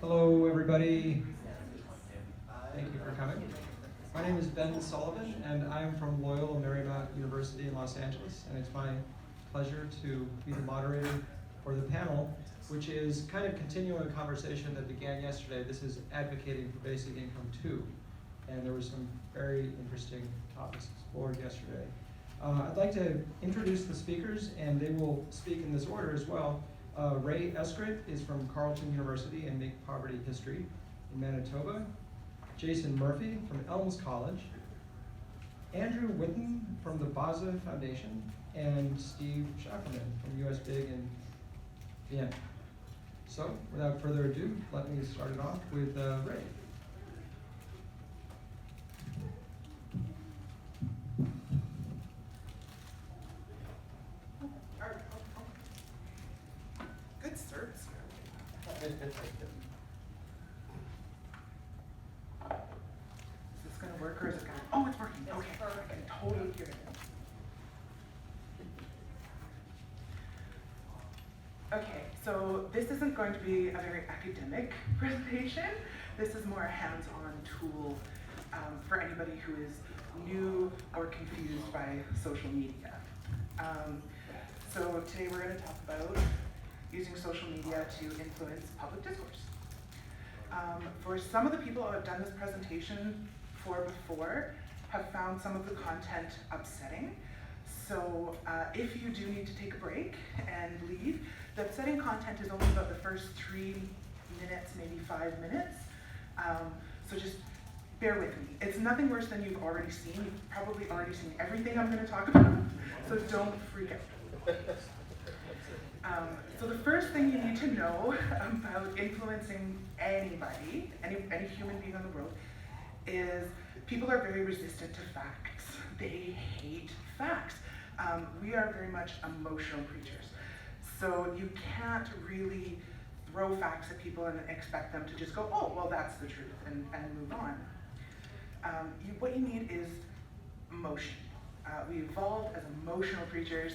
Hello, everybody. Thank you for coming. My name is Ben Sullivan, and I'm from Loyola Marymount University in Los Angeles, and it's my pleasure to be the moderator for the panel, which is kind of continuing a conversation that began yesterday. This is Advocating for Basic Income 2, and there were some very interesting topics explored yesterday. I'd like to introduce the speakers, and they will speak in this order as well. Ray Eskrit is from Carleton University and Make Poverty History in Manitoba. Jason Murphy from Elms College. Andrew Witham from the Baza Foundation, and Steve Shafarman from USBIG in Vienna. So, without further ado, let me start it off with Ray. Good service. Is this going to work or is it going to? Oh, it's working. Okay. I can totally hear it. Okay, so this isn't going to be a very academic presentation. This is more a hands-on tool for anybody who is new or confused by social media. So today we're going to talk about using social media to influence public discourse. For some of the people I've done this presentation for before have found some of the content upsetting. So if you do need to take a break and leave, the upsetting content is only about the first 3 minutes, maybe 5 minutes. So just bear with me. It's nothing worse than you've already seen. You've probably already seen everything I'm going to talk about, so don't freak out. So the first thing you need to know about influencing anybody, any human being in the world, is people are very resistant to facts. They hate facts. We are very much emotional creatures. So you can't really throw facts at people and expect them to just go, oh, well, that's the truth, and move on. What you need is emotion. We evolved as emotional creatures,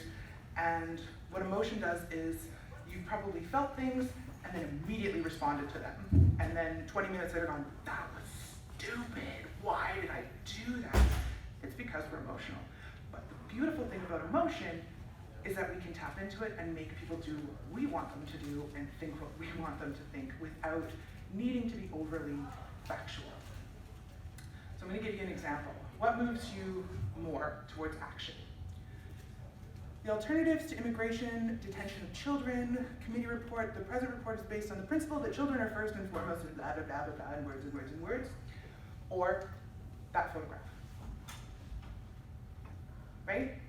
and what emotion does is you've probably felt things and then immediately responded to them. And then 20 minutes later gone, that was stupid. Why did I do that? It's because we're emotional. But the beautiful thing about emotion is that we can tap into it and make people do what we want them to do and think what we want them to think without needing to be overly factual. So I'm going to give you an example. What moves you more towards action? The alternatives to immigration, detention of children, committee report, the present report is based on the principle that children are first and foremost, and blah, blah, blah, blah, blah, and words and words and words, or that photograph, right?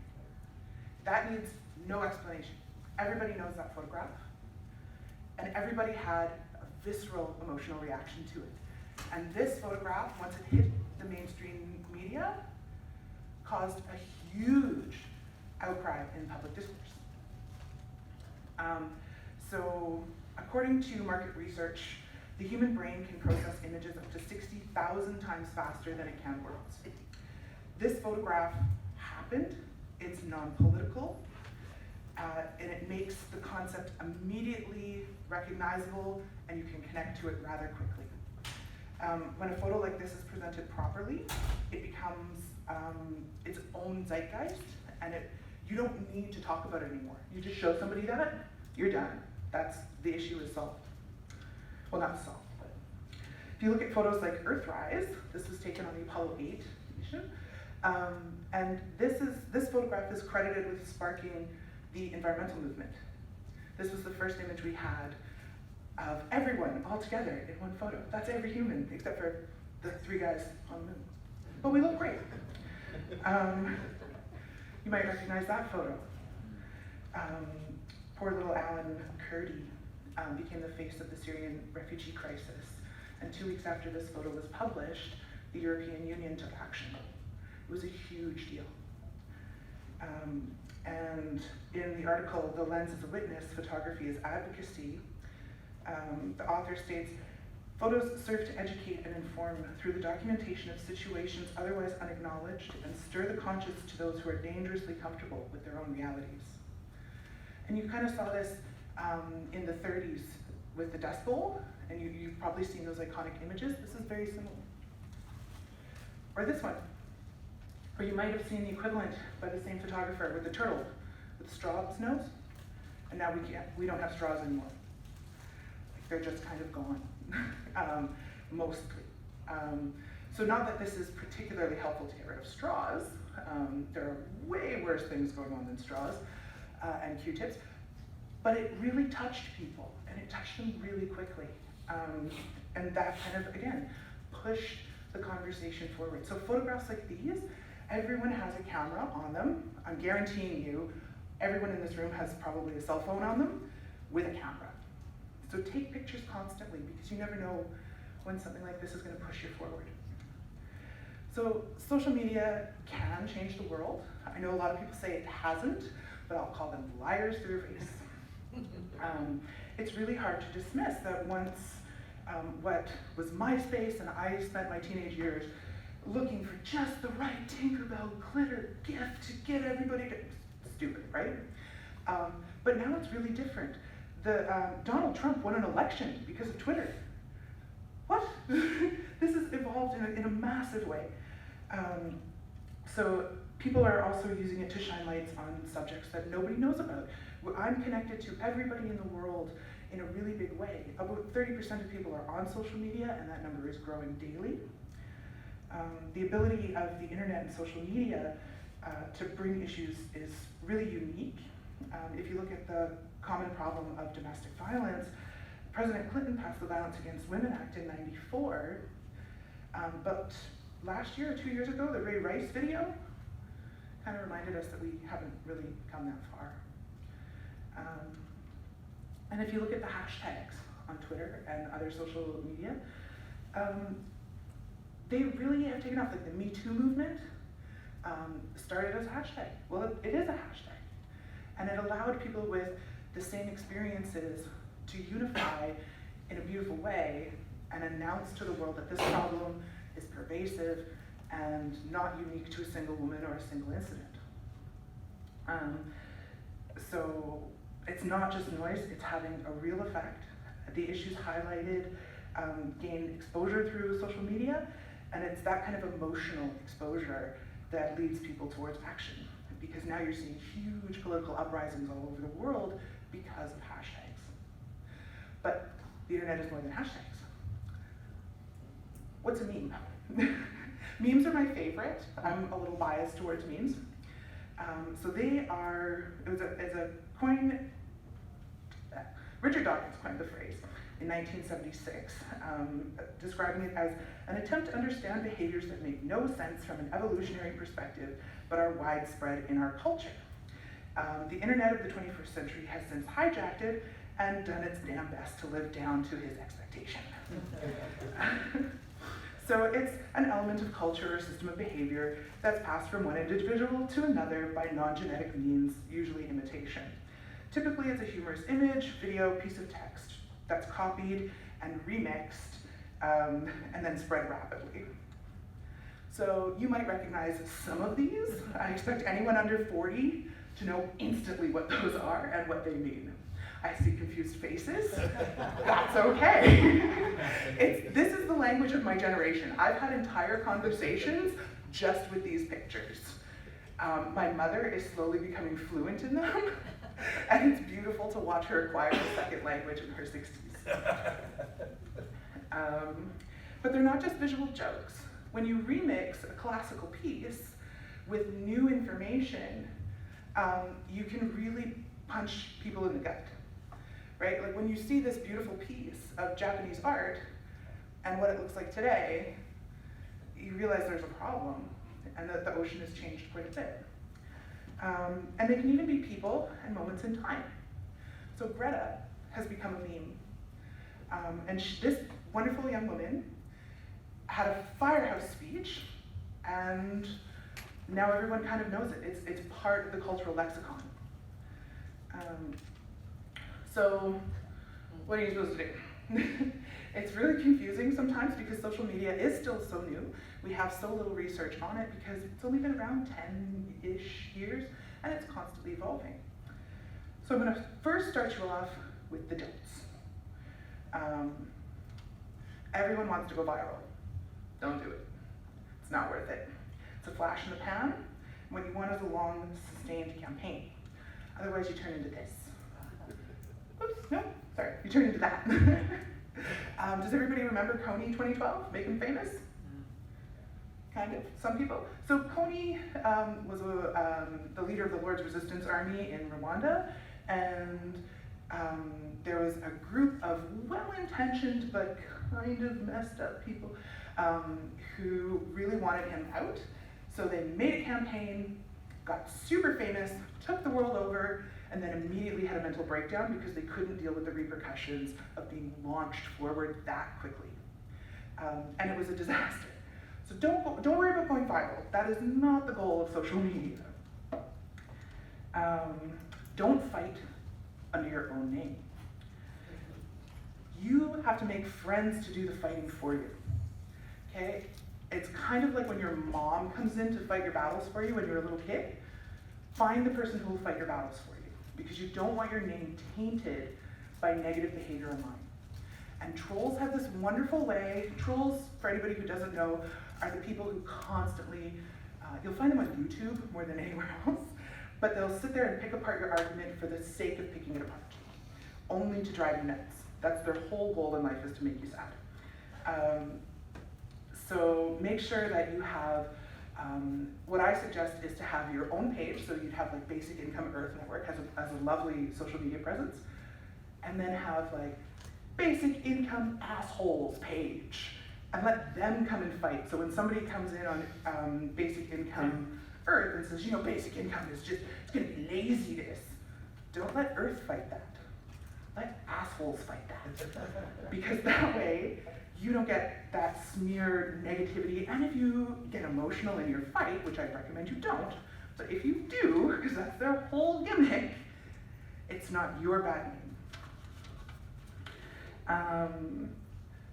That needs no explanation. Everybody knows that photograph, and everybody had a visceral emotional reaction to it. And this photograph, once it hit the mainstream media, caused a huge outcry in public discourse. So according to market research, the human brain can process images up to 60,000 times faster than it can words. This photograph happened, it's non-political, and it makes the concept immediately recognizable, and you can connect to it rather quickly. When a photo like this is presented properly, it becomes its own zeitgeist, and you don't need to talk about it anymore. You just show somebody that, you're done. The issue is solved. Well, not solved, but if you look at photos like Earthrise, this was taken on the Apollo 8 mission, and this photograph is credited with sparking the environmental movement. This was the first image we had of everyone all together in one photo. That's every human, except for the 3 guys on the moon. But we look great. You might recognize that photo. Poor little Alan Kurdi became the face of the Syrian refugee crisis. And 2 weeks after this photo was published, the European Union took action. It was a huge deal. And in the article, The Lens as a Witness, Photography is Advocacy, the author states, photos serve to educate and inform through the documentation of situations otherwise unacknowledged and stir the conscience to those who are dangerously comfortable with their own realities. And you kind of saw this in the 30s with the Dust Bowl, and you've probably seen those iconic images. This is very similar. Or this one, or you might have seen the equivalent by the same photographer with the turtle with the straw up its nose, and now we don't have straws anymore. Like, they're just kind of gone, mostly. So not that this is particularly helpful to get rid of straws. There are way worse things going on than straws and Q-tips, but it really touched people, and it touched them really quickly. And that kind of, again, pushed the conversation forward. So photographs like these, everyone has a camera on them. I'm guaranteeing you, everyone in this room has probably a cell phone on them with a camera. So take pictures constantly, because you never know when something like this is going to push you forward. So social media can change the world. I know a lot of people say it hasn't, but I'll call them liars to their face. It's really hard to dismiss that once what was MySpace, and I spent my teenage years looking for just the right Tinkerbell glitter gift to get everybody to, stupid, right? But now it's really different. Donald Trump won an election because of Twitter. What? This has evolved in a massive way. So people are also using it to shine lights on subjects that nobody knows about. I'm connected to everybody in the world in a really big way. About 30% of people are on social media, and that number is growing daily. The ability of the internet and social media to bring issues is really unique. If you look at the common problem of domestic violence, President Clinton passed the Violence Against Women Act in '94, but last year or 2 years ago, the Ray Rice video kind of reminded us that we haven't really come that far. And if you look at the hashtags on Twitter and other social media, they really have taken off. Like the Me Too movement started as a hashtag. Well, it is a hashtag. And it allowed people with the same experiences to unify in a beautiful way and announce to the world that this problem is pervasive and not unique to a single woman or a single incident. So it's not just noise, it's having a real effect. The issues highlighted gain exposure through social media, and it's that kind of emotional exposure that leads people towards action, because now you're seeing huge political uprisings all over the world because of hashtags. But the internet is more than hashtags. What's a meme? Memes are my favorite. I'm a little biased towards memes. So they are, it's a coin, Richard Dawkins coined the phrase in 1976, describing it as an attempt to understand behaviors that make no sense from an evolutionary perspective, but are widespread in our culture. The internet of the 21st century has since hijacked it and done its damn best to live down to his expectation. So it's an element of culture or system of behavior that's passed from one individual to another by non-genetic means, usually imitation. Typically it's a humorous image, video, piece of text that's copied and remixed and then spread rapidly. So you might recognize some of these. I expect anyone under 40 to know instantly what those are and what they mean. I see confused faces. That's okay. This is the language of my generation. I've had entire conversations just with these pictures. My mother is slowly becoming fluent in them, and it's beautiful to watch her acquire a second language in her 60s. But they're not just visual jokes. When you remix a classical piece with new information, you can really punch people in the gut. Right? Like when you see this beautiful piece of Japanese art and what it looks like today, you realize there's a problem and that the ocean has changed quite a bit. And they can even be people and moments in time. So Greta has become a meme. And this wonderful young woman had a firehouse speech, and now everyone kind of knows it. It's part of the cultural lexicon. So what are you supposed to do? It's really confusing sometimes because social media is still so new. We have so little research on it because it's only been around 10-ish years and it's constantly evolving. So I'm gonna first start you off with the don'ts. Everyone wants to go viral. Don't do it. It's not worth it. It's a flash in the pan. What you want is a long, sustained campaign. Otherwise, you turn into this. Oops, no, sorry, you turn into that. Does everybody remember Coney 2012? Make him famous? Kind of, some people. So Coney was the leader of the Lord's Resistance Army in Rwanda, and there was a group of well-intentioned but kind of messed up people who really wanted him out. So they made a campaign, got super famous, took the world over, and then immediately had a mental breakdown because they couldn't deal with the repercussions of being launched forward that quickly. And it was a disaster. So don't worry about going viral. That is not the goal of social media. Don't fight under your own name. You have to make friends to do the fighting for you, okay? It's kind of like when your mom comes in to fight your battles for you when you're a little kid. Find the person who will fight your battles for you because you don't want your name tainted by negative behavior online. And trolls have this wonderful way. Trolls, for anybody who doesn't know, are the people who constantly, you'll find them on YouTube more than anywhere else, but they'll sit there and pick apart your argument for the sake of picking it apart, only to drive you nuts. That's their whole goal in life, is to make you sad. So make sure that you have, what I suggest is to have your own page, so you'd have like Basic Income Earth Network has a lovely social media presence, and then have like Basic Income Assholes page, and let them come and fight. So when somebody comes in on Basic Income Earth and says, you know, basic income is just, it's gonna be laziness, don't let Earth fight that. Let assholes fight that. Because that way, you don't get that smeared negativity, and if you get emotional in your fight, which I recommend you don't, but if you do, because that's their whole gimmick, it's not your bad name.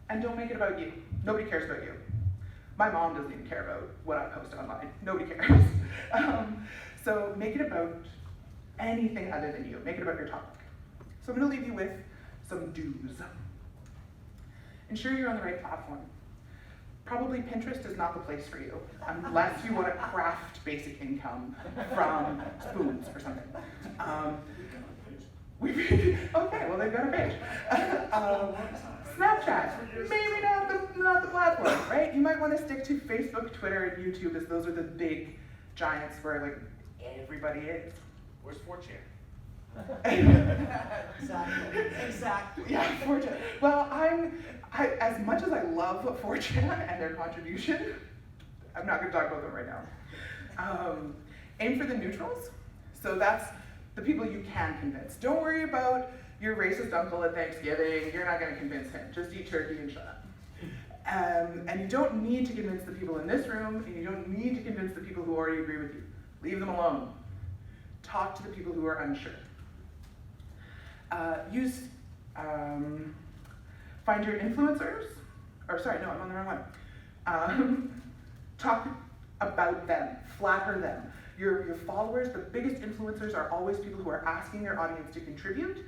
And don't make it about you. Nobody cares about you. My mom doesn't even care about what I post online. Nobody cares. So make it about anything other than you. Make it about your topic. So I'm gonna leave you with some do's. Ensure you're on the right platform. Probably Pinterest is not the place for you, unless you want to craft basic income from spoons or something. Okay, well they've got a page. Snapchat, maybe not the platform, right? You might want to stick to Facebook, Twitter, and YouTube, as those are the big giants where like everybody is. Where's 4chan? Exactly. Yeah, 4chan. Well, as much as I love 4chan and their contribution, I'm not going to talk about them right now. Aim for the neutrals. So that's the people you can convince. Don't worry about your racist uncle at Thanksgiving. You're not going to convince him. Just eat turkey and shut up. And you don't need to convince the people in this room, and you don't need to convince the people who already agree with you. Leave them alone. Talk to the people who are unsure. Find your influencers, or sorry, no, I'm on the wrong one. Talk about them, flatter them. Your followers, the biggest influencers are always people who are asking their audience to contribute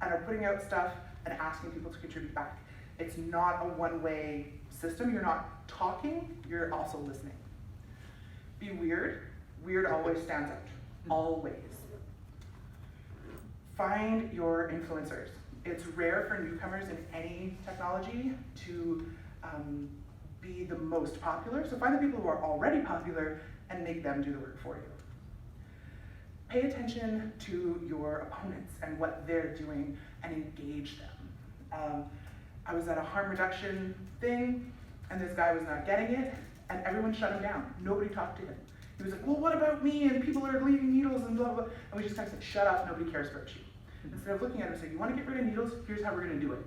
and are putting out stuff and asking people to contribute back. It's not a one-way system. You're not talking, you're also listening. Be weird. Weird always stands out, always. Find your influencers. It's rare for newcomers in any technology to be the most popular, so find the people who are already popular and make them do the work for you. Pay attention to your opponents and what they're doing and engage them. I was at a harm reduction thing and this guy was not getting it and everyone shut him down. Nobody talked to him. He was like, well, what about me? And people are leaving needles and blah, blah, blah. And we just kind of said, shut up, nobody cares about you. Instead of looking at him and saying, you want to get rid of needles? Here's how we're going to do it.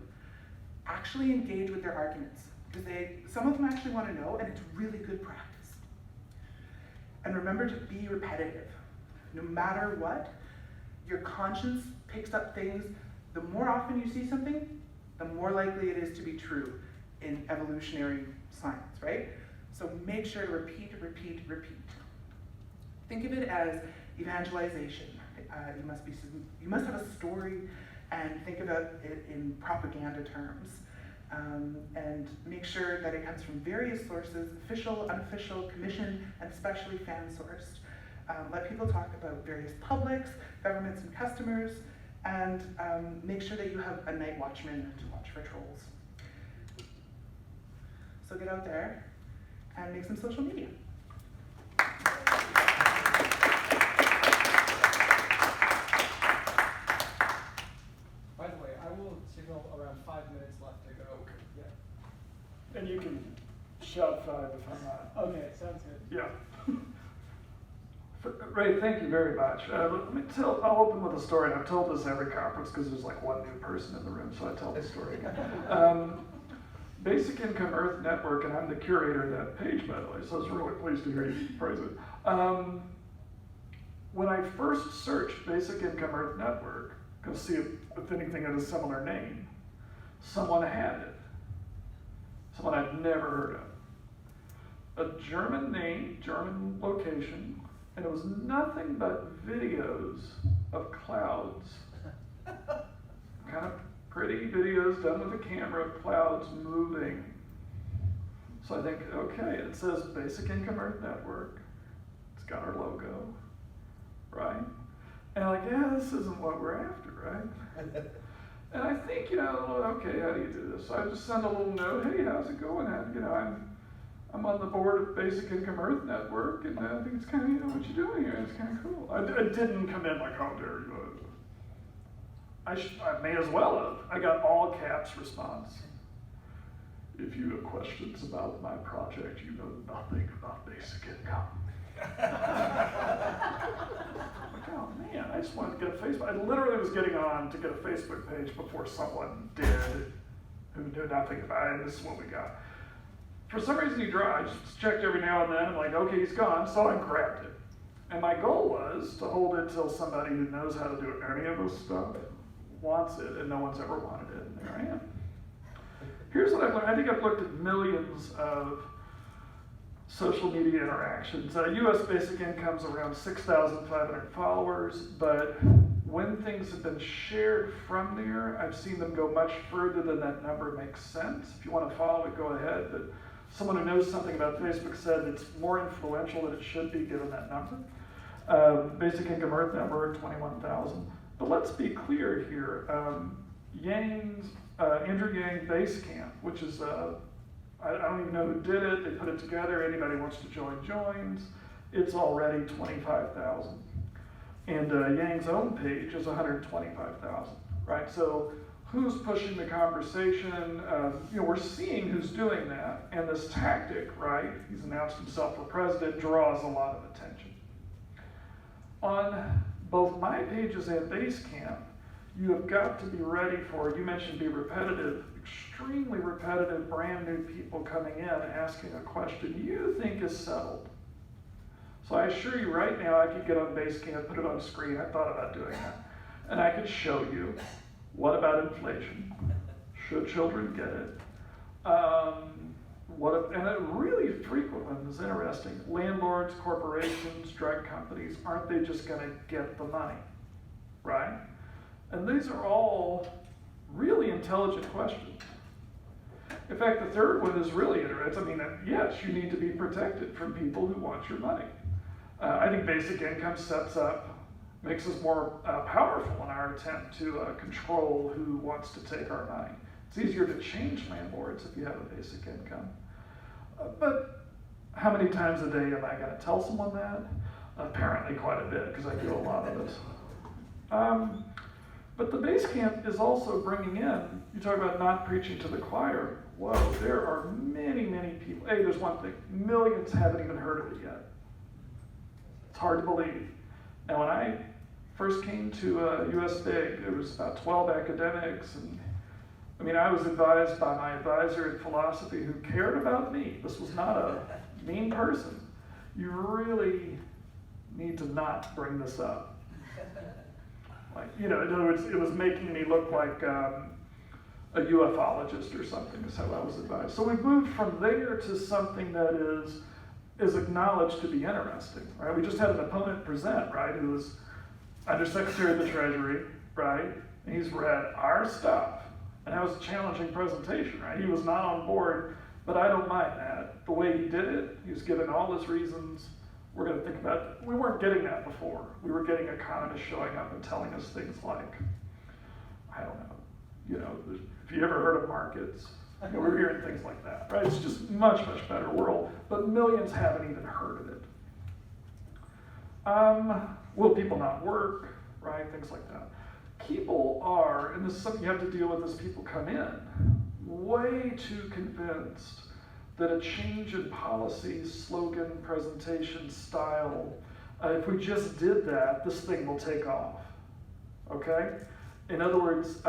Actually engage with their arguments. Because some of them actually want to know, and it's really good practice. And remember to be repetitive. No matter what, your conscience picks up things. The more often you see something, the more likely it is to be true in evolutionary science, right? So make sure to repeat, repeat, repeat. Think of it as evangelization. You must have a story and think about it in propaganda terms. And make sure that it comes from various sources, official, unofficial, commissioned, and especially fan-sourced. Let people talk about various publics, governments, and customers, and make sure that you have a night watchman to watch for trolls. So get out there and make some social media. By the way, I will signal around 5 minutes left to go. Okay. Yeah. And you can shout 5 if I'm not. Okay, sounds good. Yeah. Ray, thank you very much. I'll open with a story, and I've told this every conference because there's like one new person in the room, so I tell the story again. Basic Income Earth Network, and I'm the curator of that page, by the way, so I was really pleased to hear you praise it. When I first searched Basic Income Earth Network, to see if anything had a similar name, someone had it. Someone I'd never heard of. A German name, German location, and it was nothing but videos of clouds. Kind of pretty videos done with a camera of clouds moving. So I think, okay, it says Basic Income Earth Network. It's got our logo, right? And I'm like, yeah, this isn't what we're after, right? And I think, okay, how do you do this? So I just send a little note, hey, how's it going? I'm on the board of Basic Income Earth Network, and I think it's kind of, what you're doing here, it's kind of cool. I didn't come in like, how dare you. I may as well have. I got all caps response. If you have questions about my project, you know nothing about basic income. Like, oh man, I just wanted to get a Facebook. I literally was getting on to get a Facebook page before someone did who knew nothing about it. This is what we got. For some reason he dropped. I just checked every now and then. I'm like, okay, he's gone. So I grabbed it. And my goal was to hold it till somebody who knows how to do any of this stuff wants it, and no one's ever wanted it, and there I am. Here's what I've learned. I think I've looked at millions of social media interactions. US Basic Income's around 6,500 followers, but when things have been shared from there, I've seen them go much further than that number makes sense. If you want to follow it, go ahead, but someone who knows something about Facebook said it's more influential than it should be given that number. Basic Income Earth Network, 21,000. But let's be clear here. Andrew Yang Base Camp, which is, I don't even know who did it. They put it together. Anybody wants to join, joins. It's already 25,000. And Yang's own page is 125,000, right? So who's pushing the conversation? We're seeing who's doing that. And this tactic, right? He's announced himself for president, draws a lot of attention. On both my pages and Basecamp, you have got to be ready for, you mentioned be repetitive, extremely repetitive, brand new people coming in asking a question you think is settled. So I assure you right now, I could get on Basecamp, put it on screen, I thought about doing that, and I could show you, what about inflation? Should children get it? And a really frequent one is interesting. Landlords, corporations, drug companies, aren't they just going to get the money, right? And these are all really intelligent questions. In fact, the third one is really interesting. Yes, you need to be protected from people who want your money. I think basic income makes us more powerful in our attempt to control who wants to take our money. It's easier to change landlords if you have a basic income. But how many times a day am I going to tell someone that? Apparently quite a bit, because I do a lot of it. But the Basecamp is also bringing in, you talk about not preaching to the choir. Whoa, there are many, many people. Hey, there's one thing. Millions haven't even heard of it yet. It's hard to believe. And when I first came to USBIG, there was about 12 academics, and I was advised by my advisor in philosophy who cared about me. This was not a mean person. You really need to not bring this up. In other words, it was making me look like a ufologist or something, is how I was advised. So we moved from there to something that is acknowledged to be interesting, right? We just had an opponent present, right, who was Undersecretary of the Treasury, right? and he's read our stuff. And that was a challenging presentation, right? He was not on board, but I don't mind that. The way he did it, he was given all his reasons. We're going to think about it. We weren't getting that before. We were getting economists showing up and telling us things like, I don't know, if you ever heard of markets, we're hearing things like that, right? It's just much, much better world, but millions haven't even heard of it. Will people not work, right? Things like that. People are, and this is something you have to deal with as people come in, way too convinced that a change in policy, slogan, presentation, style, if we just did that, this thing will take off, okay? In other words,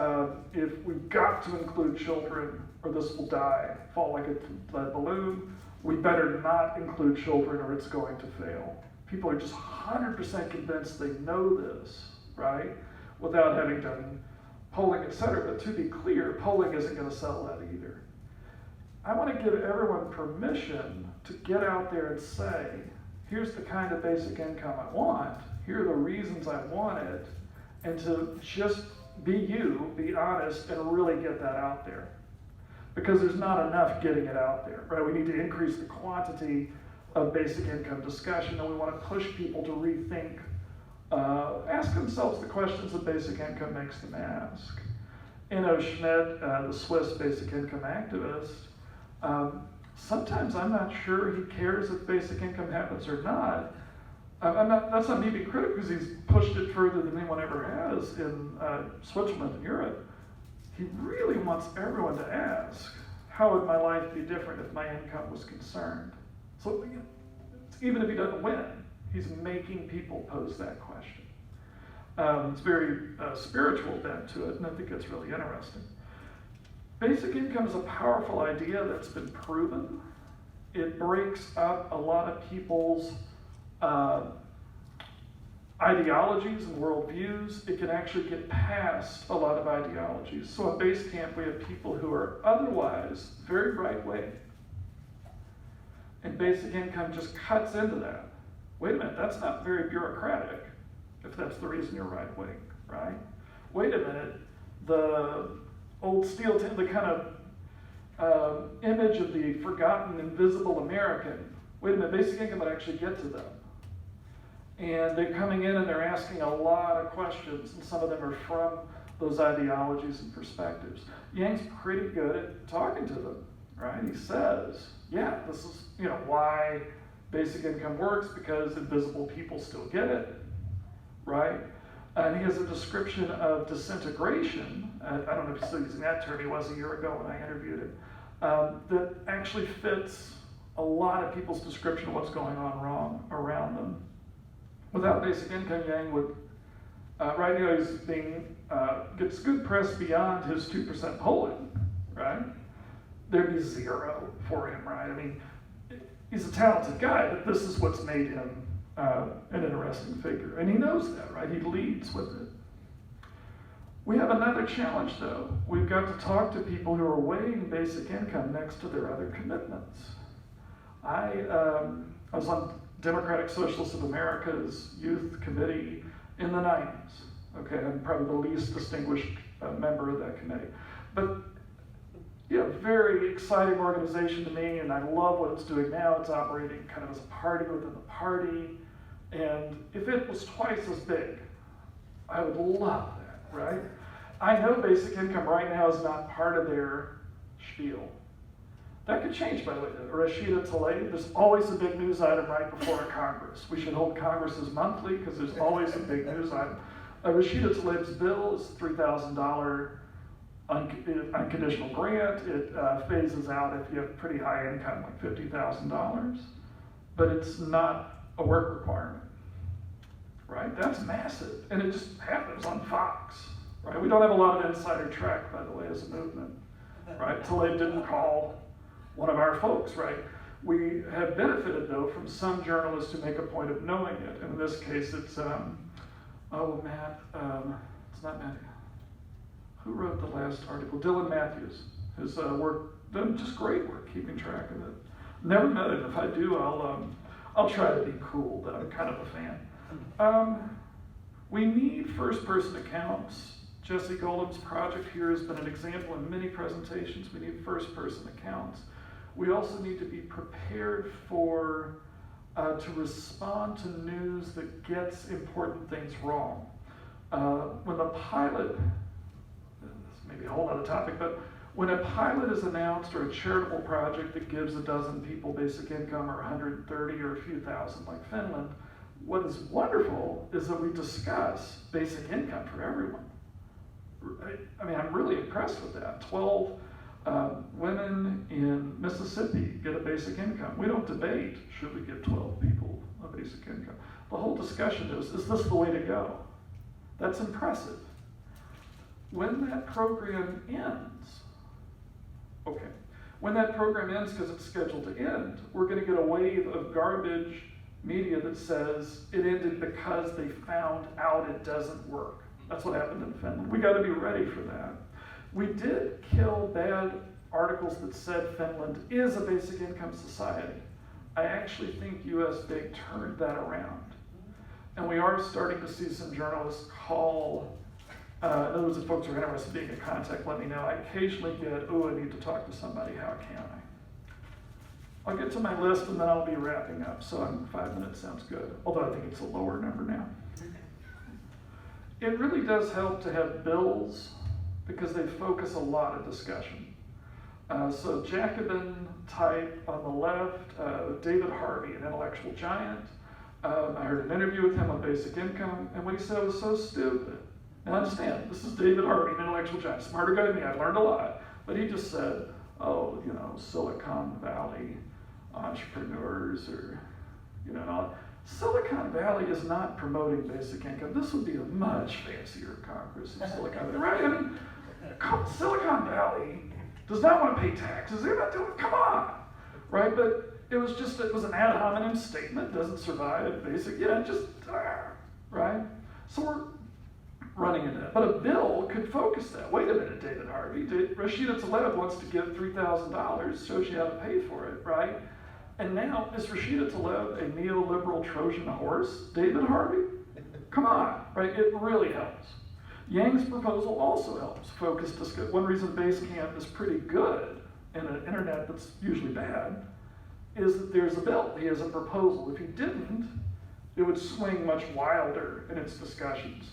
if we've got to include children or this will die, fall like a lead balloon, we better not include children or it's going to fail. People are just 100% convinced they know this, right? Without having done polling, et cetera. But to be clear, polling isn't going to settle that either. I want to give everyone permission to get out there and say, here's the kind of basic income I want, here are the reasons I want it, and to just be you, be honest, and really get that out there. Because there's not enough getting it out there, right? We need to increase the quantity of basic income discussion, and we want to push people to rethink, ask themselves the questions that basic income makes them ask. Schmidt, the Swiss basic income activist, sometimes I'm not sure he cares if basic income happens or not. That's not me being critical because he's pushed it further than anyone ever has in Switzerland and Europe. He really wants everyone to ask, how would my life be different if my income was concerned? So even if he doesn't win, he's making people pose that question. It's very spiritual bent to it, and I think it's really interesting. Basic income is a powerful idea that's been proven. It breaks up a lot of people's ideologies and worldviews. It can actually get past a lot of ideologies. So at base camp, we have people who are otherwise very right-wing. And basic income just cuts into that. Wait a minute, that's not very bureaucratic, if that's the reason you're right-wing, right? Wait a minute, the old steel, the kind of image of the forgotten, invisible American, wait a minute, basic income would actually get to them. And they're coming in and they're asking a lot of questions, and some of them are from those ideologies and perspectives. Yang's pretty good at talking to them, right? He says, yeah, this is why basic income works, because invisible people still get it, right? And he has a description of disintegration, I don't know if he's still using that term, he was a year ago when I interviewed him, that actually fits a lot of people's description of what's going on wrong around them. Without basic income, Yang would, right now he's gets good press beyond his 2% polling, right? There'd be zero for him, right? I mean, he's a talented guy, but this is what's made him an interesting figure. And he knows that, right? He leads with it. We have another challenge, though. We've got to talk to people who are weighing basic income next to their other commitments. I was on Democratic Socialists of America's youth committee in the 90s. Okay, I'm probably the least distinguished member of that committee. But very exciting organization to me, and I love what it's doing now. It's operating kind of as a party within the party. And if it was twice as big, I would love that, right? I know basic income right now is not part of their spiel. That could change, by the way. Rashida Tlaib, there's always a big news item right before a Congress. We should hold Congresses monthly because there's always a big news item. Rashida Tlaib's bill is $3,000 unconditional grant. It phases out if you have pretty high income, like $50,000. But it's not a work requirement, right? That's massive. And it just happens on Fox, right? We don't have a lot of insider track, by the way, as a movement, right? Tlaib didn't call one of our folks, right? We have benefited, though, from some journalists who make a point of knowing it. And in this case, it's, it's not Matt. Who wrote the last article? Dylan Matthews. His work, done just great work keeping track of it. Never met him. If I do, I'll try to be cool, but I'm kind of a fan. We need first-person accounts Jesse Goldham's project here has been an example in many presentations. We need first-person accounts. We also need to be prepared for to respond to news that gets important things wrong. When the pilot, this may be a whole other topic, but when a pilot is announced or a charitable project that gives a dozen people basic income or 130 or a few thousand like Finland, what is wonderful is that we discuss basic income for everyone. I mean, I'm really impressed with that. 12 women in Mississippi get a basic income. We don't debate, should we give 12 people a basic income? The whole discussion is this the way to go? That's impressive. When that program ends, when that program ends because it's scheduled to end, we're going to get a wave of garbage media that says it ended because they found out it doesn't work. That's what happened in Finland. We got to be ready for that. We did kill bad articles that said Finland is a basic income society. I actually think USBIG turned that around. And we are starting to see some journalists call, in other words, if folks are interested in being in contact, let me know. I occasionally get, I need to talk to somebody, how can I? I'll get to my list and then I'll be wrapping up, so 5 minutes sounds good, although I think it's a lower number now. It really does help to have bills because they focus a lot of discussion. So Jacobin type on the left, David Harvey, an intellectual giant. I heard an interview with him on basic income, and what he said was so stupid. Now understand, this is David Harvey, an intellectual giant, smarter guy than me, I've learned a lot. But he just said, Silicon Valley entrepreneurs or, Silicon Valley is not promoting basic income. This would be a much fancier Congress in Silicon Valley, right? I mean, Silicon Valley does not want to pay taxes. They're not doing, come on, right? But it was an ad hominem statement, doesn't survive basic, right? So we're running into that. But a bill could focus that. Wait a minute, David Harvey. Rashida Tlaib wants to give $3,000, shows you how to pay for it, right? And now, is Rashida Tlaib a neoliberal Trojan horse, David Harvey? Come on, right? It really helps. Yang's proposal also helps focus discussion. One reason Basecamp is pretty good in an internet that's usually bad is that there's a bill. He has a proposal. If he didn't, it would swing much wilder in its discussions.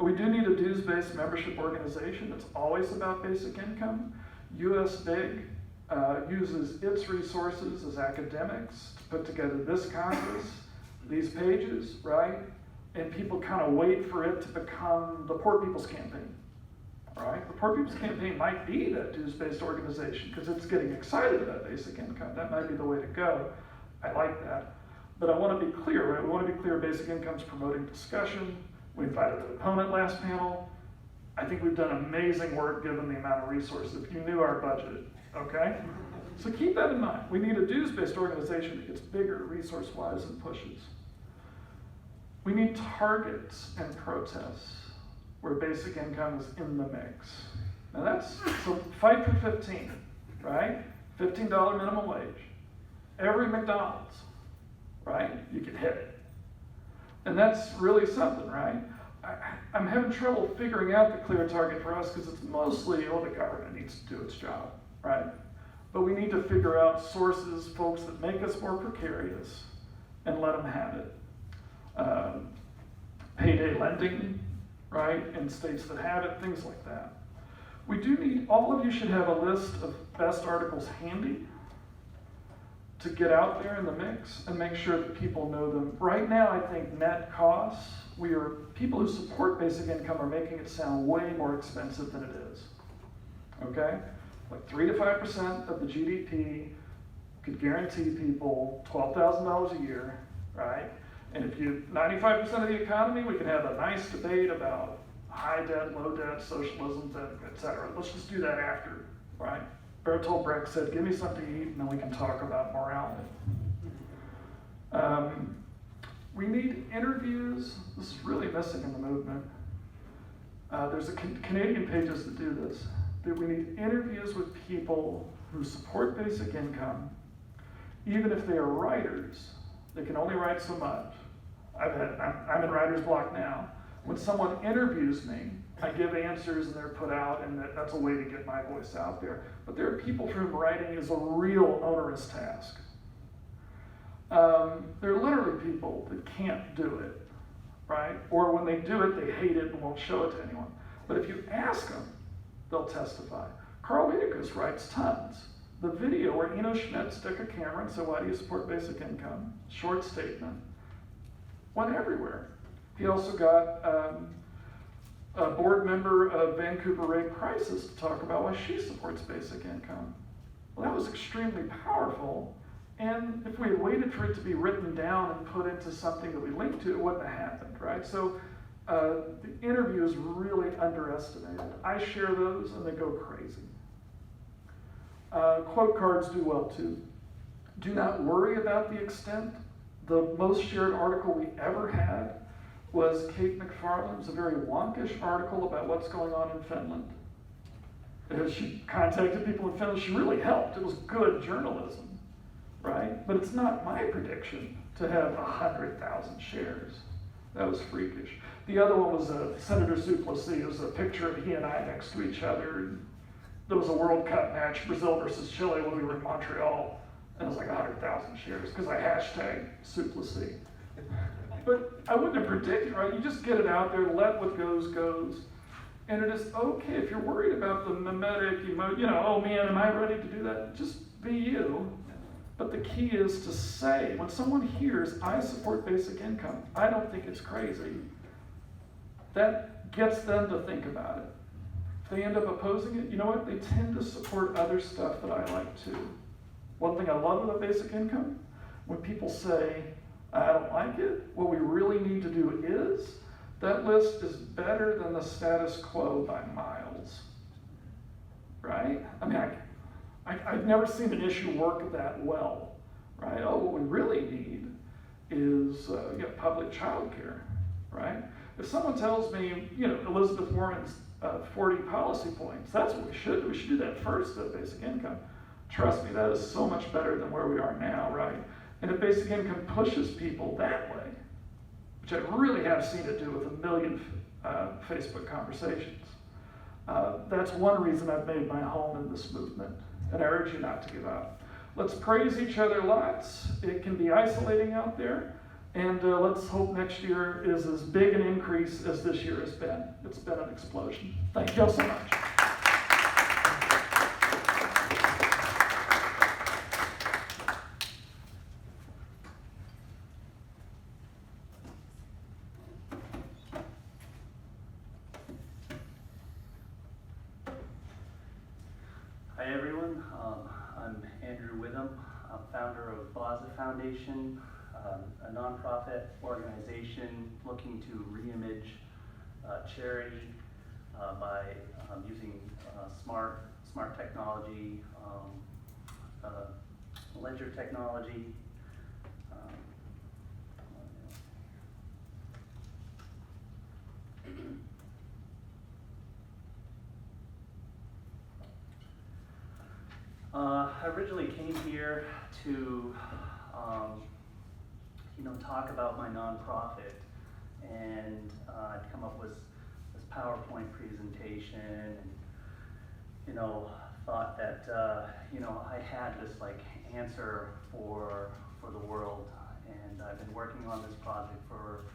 We do need a dues-based membership organization. It's always about basic income. USBIG uses its resources as academics to put together this Congress, these pages, right? And people kind of wait for it to become the Poor People's Campaign, right? The Poor People's Campaign might be that dues-based organization because it's getting excited about basic income. That might be the way to go. I like that. But I want to be clear, right? We want to be clear basic income's promoting discussion. We invited the opponent last panel. I think we've done amazing work given the amount of resources. If you knew our budget, okay? So keep that in mind. We need a dues-based organization that gets bigger resource-wise and pushes. We need targets and protests where basic income is in the mix. Now so fight for 15, right? $15 minimum wage. Every McDonald's, right? You can hit it. And that's really something, right? I'm having trouble figuring out the clear target for us because it's mostly, the government needs to do its job, right? But we need to figure out sources, folks that make us more precarious and let them have it. Payday lending, right, in states that have it, things like that. We do need, all of you should have a list of best articles handy to get out there in the mix and make sure that people know them. Right now, I think net costs, people who support basic income are making it sound way more expensive than it is, okay? Like 3 to 5% of the GDP could guarantee people $12,000 a year, right? And if 95% of the economy, we can have a nice debate about high debt, low debt, socialism, et cetera. Let's just do that after, right? Bertolt Brecht said, give me something to eat and then we can talk about morality. We need interviews. This is really missing in the movement. There's Canadian pages that do this. That we need interviews with people who support basic income, even if they are writers. They can only write so much. I'm in writer's block now, When someone interviews me, I give answers and they're put out, and that's a way to get my voice out there. But there are people for whom writing is a real onerous task. There are literally people that can't do it, right? Or when they do it, they hate it and won't show it to anyone. But if you ask them, they'll testify. Carl Wiedekus writes tons. The video where Eno Schmidt stuck a camera and said, "Why do you support basic income?" Short statement. Went everywhere. He also got a board member of Vancouver Rape Crisis to talk about why she supports basic income. Well, that was extremely powerful. And if we had waited for it to be written down and put into something that we linked to, it wouldn't have happened, right? So the interview is really underestimated. I share those and they go crazy. Quote cards do well too. Do not worry about the extent. The most shared article we ever had was Kate McFarland's, a very wonkish article about what's going on in Finland. She contacted people in Finland. She really helped. It was good journalism, right? But it's not my prediction to have 100,000 shares. That was freakish. The other one was Senator Duplessis. It was a picture of he and I next to each other. And there was a World Cup match, Brazil versus Chile, when we were in Montreal. And it was like 100,000 shares because I hashtagged Duplessis. But I wouldn't have predicted, right? You just get it out there, let what goes, goes. And it is okay if you're worried about the mimetic, oh man, am I ready to do that? Just be you. But the key is to say, when someone hears, I support basic income, I don't think it's crazy, that gets them to think about it. If they end up opposing it, you know what? They tend to support other stuff that I like too. One thing I love about basic income, when people say, I don't like it, what we really need to do is, that list is better than the status quo by miles, right? I mean, I've never seen an issue work that well, right? Oh, what we really need is public child care, right? If someone tells me, Elizabeth Warren's 40 policy points, that's what we should do. We should do that first, the basic income. Trust me, that is so much better than where we are now, right? And if basic income pushes people that way, which I really have seen it do with 1 million Facebook conversations, that's one reason I've made my home in this movement, and I urge you not to give up. Let's praise each other lots. It can be isolating out there, and let's hope next year is as big an increase as this year has been. It's been an explosion. Thank you all so much. Hi everyone, I'm Andrew Witham. I'm founder of Baza Foundation, a nonprofit organization looking to reimage charity by using smart technology, ledger technology. I originally came here to, talk about my nonprofit, and I'd come up with this PowerPoint presentation, and thought that I had this answer for the world, and I've been working on this project for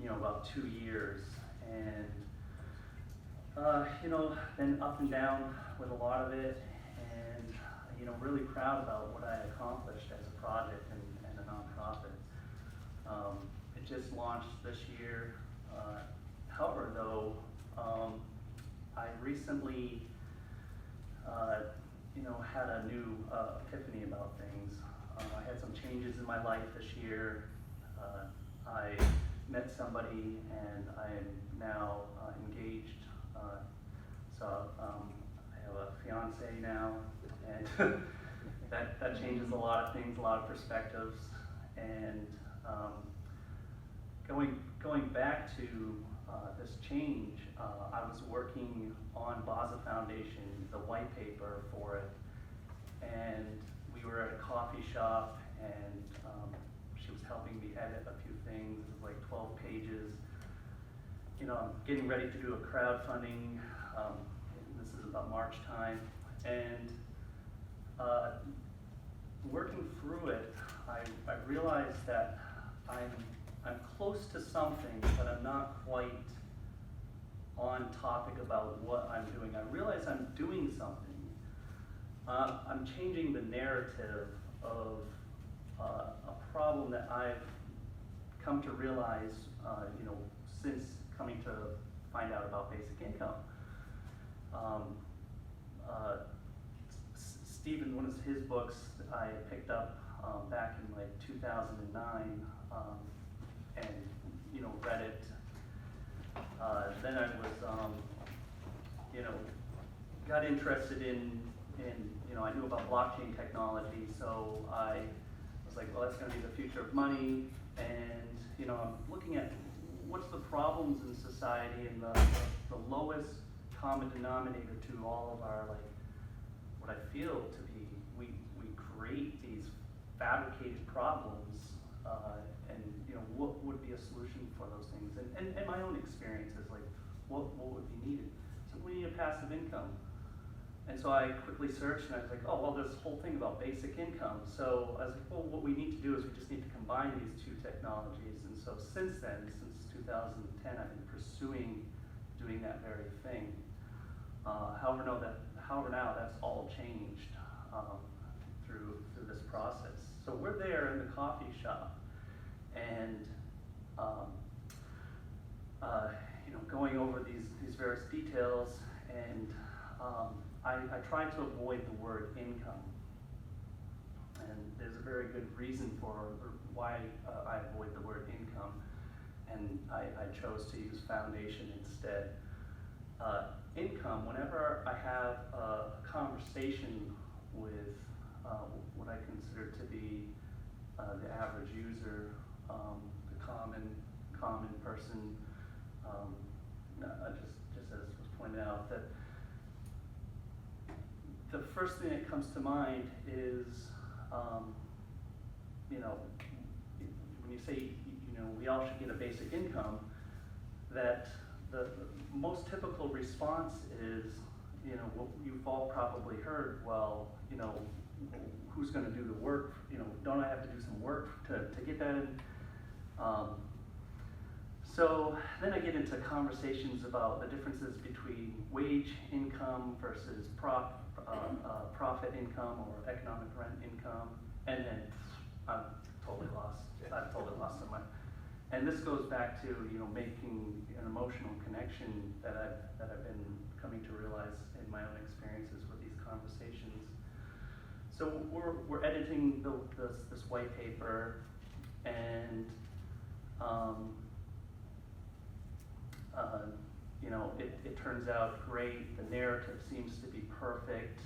about 2 years, and been up and down with a lot of it. Really proud about what I accomplished as a project and a nonprofit. It just launched this year. However, though, I recently, had a new epiphany about things. I had some changes in my life this year. I met somebody, and I am now engaged. So I have a fiance now. And that changes a lot of things, a lot of perspectives, and going back to this change, I was working on Baza Foundation, the white paper for it, and we were at a coffee shop, and she was helping me edit a few things. It was like 12 pages, I'm getting ready to do a crowdfunding. This is about March time, and working through it, I realized that I'm close to something, but I'm not quite on topic about what I'm doing. I realize I'm doing something. I'm changing the narrative of a problem that I've come to realize, since coming to find out about basic income. Stephen, one of his books I picked up back in like 2009, and read it. Then I was, got interested in I knew about blockchain technology, so I was like, well, that's going to be the future of money, and I'm looking at what's the problems in society, and the lowest common denominator to all of our, like, what I feel to be, we create these fabricated problems, and what would be a solution for those things, and my own experiences, like what would be needed. So we need a passive income. And so I quickly searched, and I was like, oh, well, there's this whole thing about basic income. So I was like, well, what we need to do is we just need to combine these two technologies. And so since then, since 2010, I've been pursuing doing that very thing. However, now that's all changed through this process. So we're there in the coffee shop, and going over these various details, and I try to avoid the word income, and there's a very good reason for why I avoid the word income, and I chose to use foundation instead. Income, whenever I have a conversation with what I consider to be the average user, the common person, just as was pointed out, that the first thing that comes to mind is, when you say, we all should get a basic income, that the most typical response is, what you've all probably heard, well, who's going to do the work? Don't I have to do some work to get that in? So then I get into conversations about the differences between wage income versus profit income or economic rent income, and then I'm totally lost. I've totally lost my mind. And this goes back to making an emotional connection that I've been coming to realize in my own experiences with these conversations. So we're editing this white paper, and it turns out great. The narrative seems to be perfect,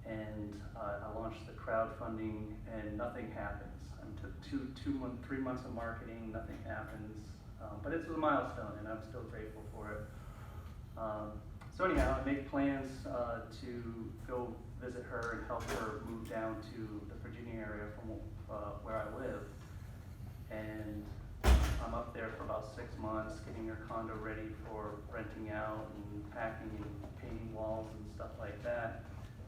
and I launched the crowdfunding, and nothing happens. I took 3 months of marketing, nothing happens, but it's a milestone, and I'm still grateful for it. So anyhow, I make plans to go visit her and help her move down to the Virginia area from where I live, and I'm up there for about 6 months, getting her condo ready for renting out and packing and painting walls and stuff like that.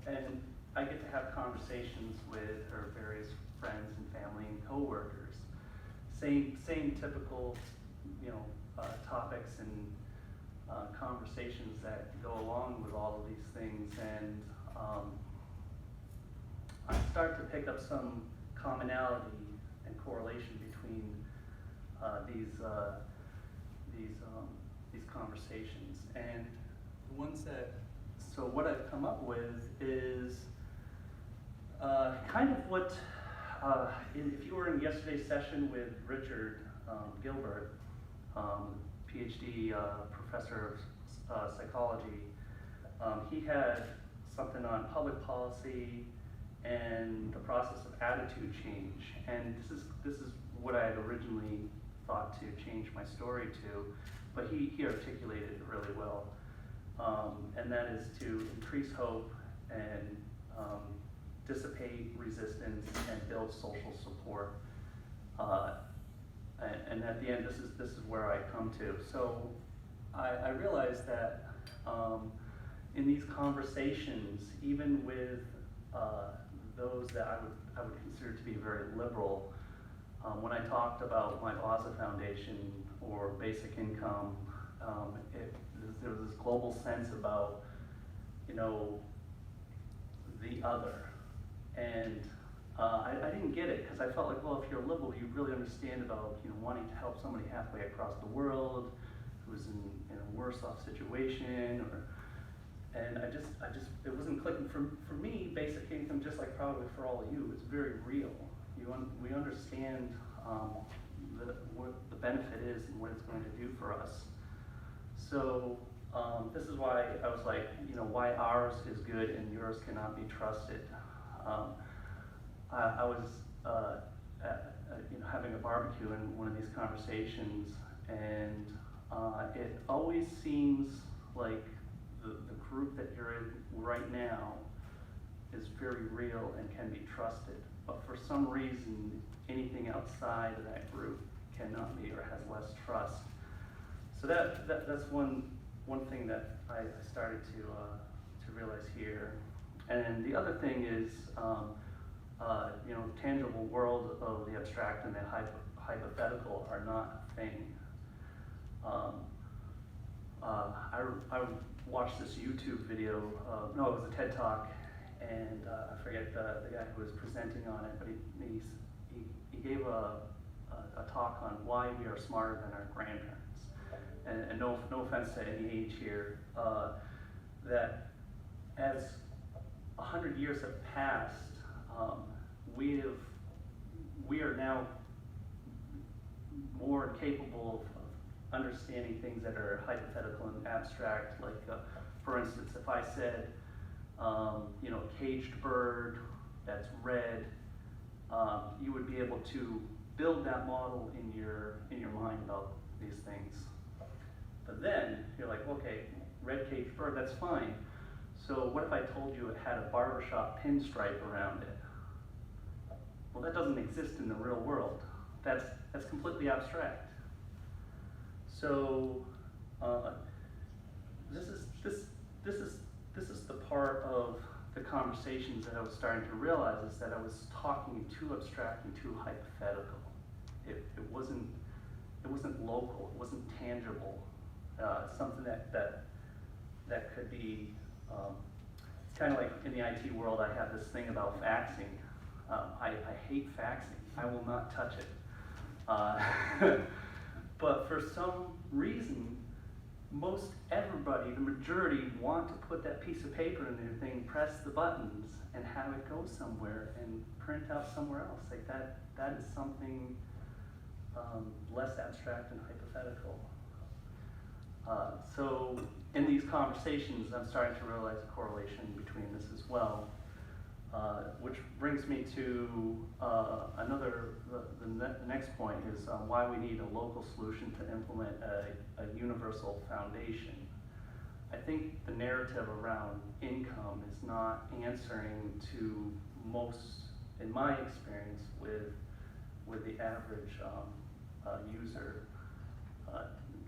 And I get to have conversations with her various friends and family and coworkers. Same typical, topics and conversations that go along with all of these things. And I start to pick up some commonality and correlation between these conversations, and the ones that, so what I've come up with is kind of what, if you were in yesterday's session with Richard Gilbert, PhD professor of psychology, he had something on public policy and the process of attitude change, and this is what I had originally thought to change my story to, but he articulated it really well, and that is to increase hope and dissipate resistance and build social support. and at the end, this is where I come to. So I realized that in these conversations, even with those that I would consider to be very liberal, when I talked about my Baza Foundation or basic income, there was this global sense about, you know, the other. And I didn't get it, because I felt like, well, if you're liberal, you really understand about, you know, wanting to help somebody halfway across the world who's in a worse off situation, and I just, it wasn't clicking. For me, basic income, just like probably for all of you, it's very real. We understand what the benefit is and what it's going to do for us. So this is why I was like, you know, why ours is good and yours cannot be trusted. I was you know, having a barbecue in one of these conversations, and it always seems like the group that you're in right now is very real and can be trusted. But for some reason, anything outside of that group cannot be or has less trust. So that's one thing that I started to realize here. And the other thing is, you know, tangible world of the abstract and the hypothetical are not a thing. I watched this YouTube video, no, it was a TED Talk, and I forget the guy who was presenting on it, but he gave a talk on why we are smarter than our grandparents. And no offense to any age here, that as 100 years have passed, we are now more capable of understanding things that are hypothetical and abstract. Like, for instance, if I said, you know, caged bird that's red, you would be able to build that model in your mind about these things. But then you're like, okay, red caged bird, that's fine. So what if I told you it had a barbershop pinstripe around it? Well, that doesn't exist in the real world. That's completely abstract. So this is the part of the conversations that I was starting to realize, is that I was talking too abstract and too hypothetical. It wasn't local. It wasn't tangible. Something that could be. It's kind of like in the IT world. I have this thing about faxing. I hate faxing. I will not touch it. But for some reason, most everybody, the majority, want to put that piece of paper in their thing, press the buttons, and have it go somewhere and print out somewhere else. Like that is something less abstract and hypothetical. So in these conversations, I'm starting to realize a correlation between this as well, which brings me to the next point is why we need a local solution to implement a universal foundation. I think the narrative around income is not answering to most, in my experience, with the average user,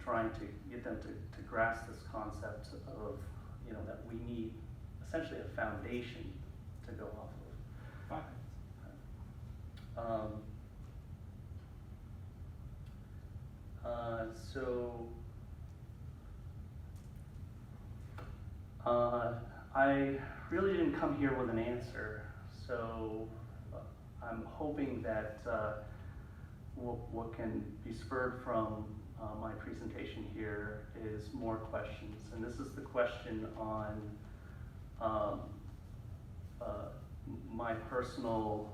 trying to get them to grasp this concept of, you know, that we need essentially a foundation to go off of. 5 minutes. So I really didn't come here with an answer. So I'm hoping that what can be spurred from my presentation here is more questions. And this is the question on my personal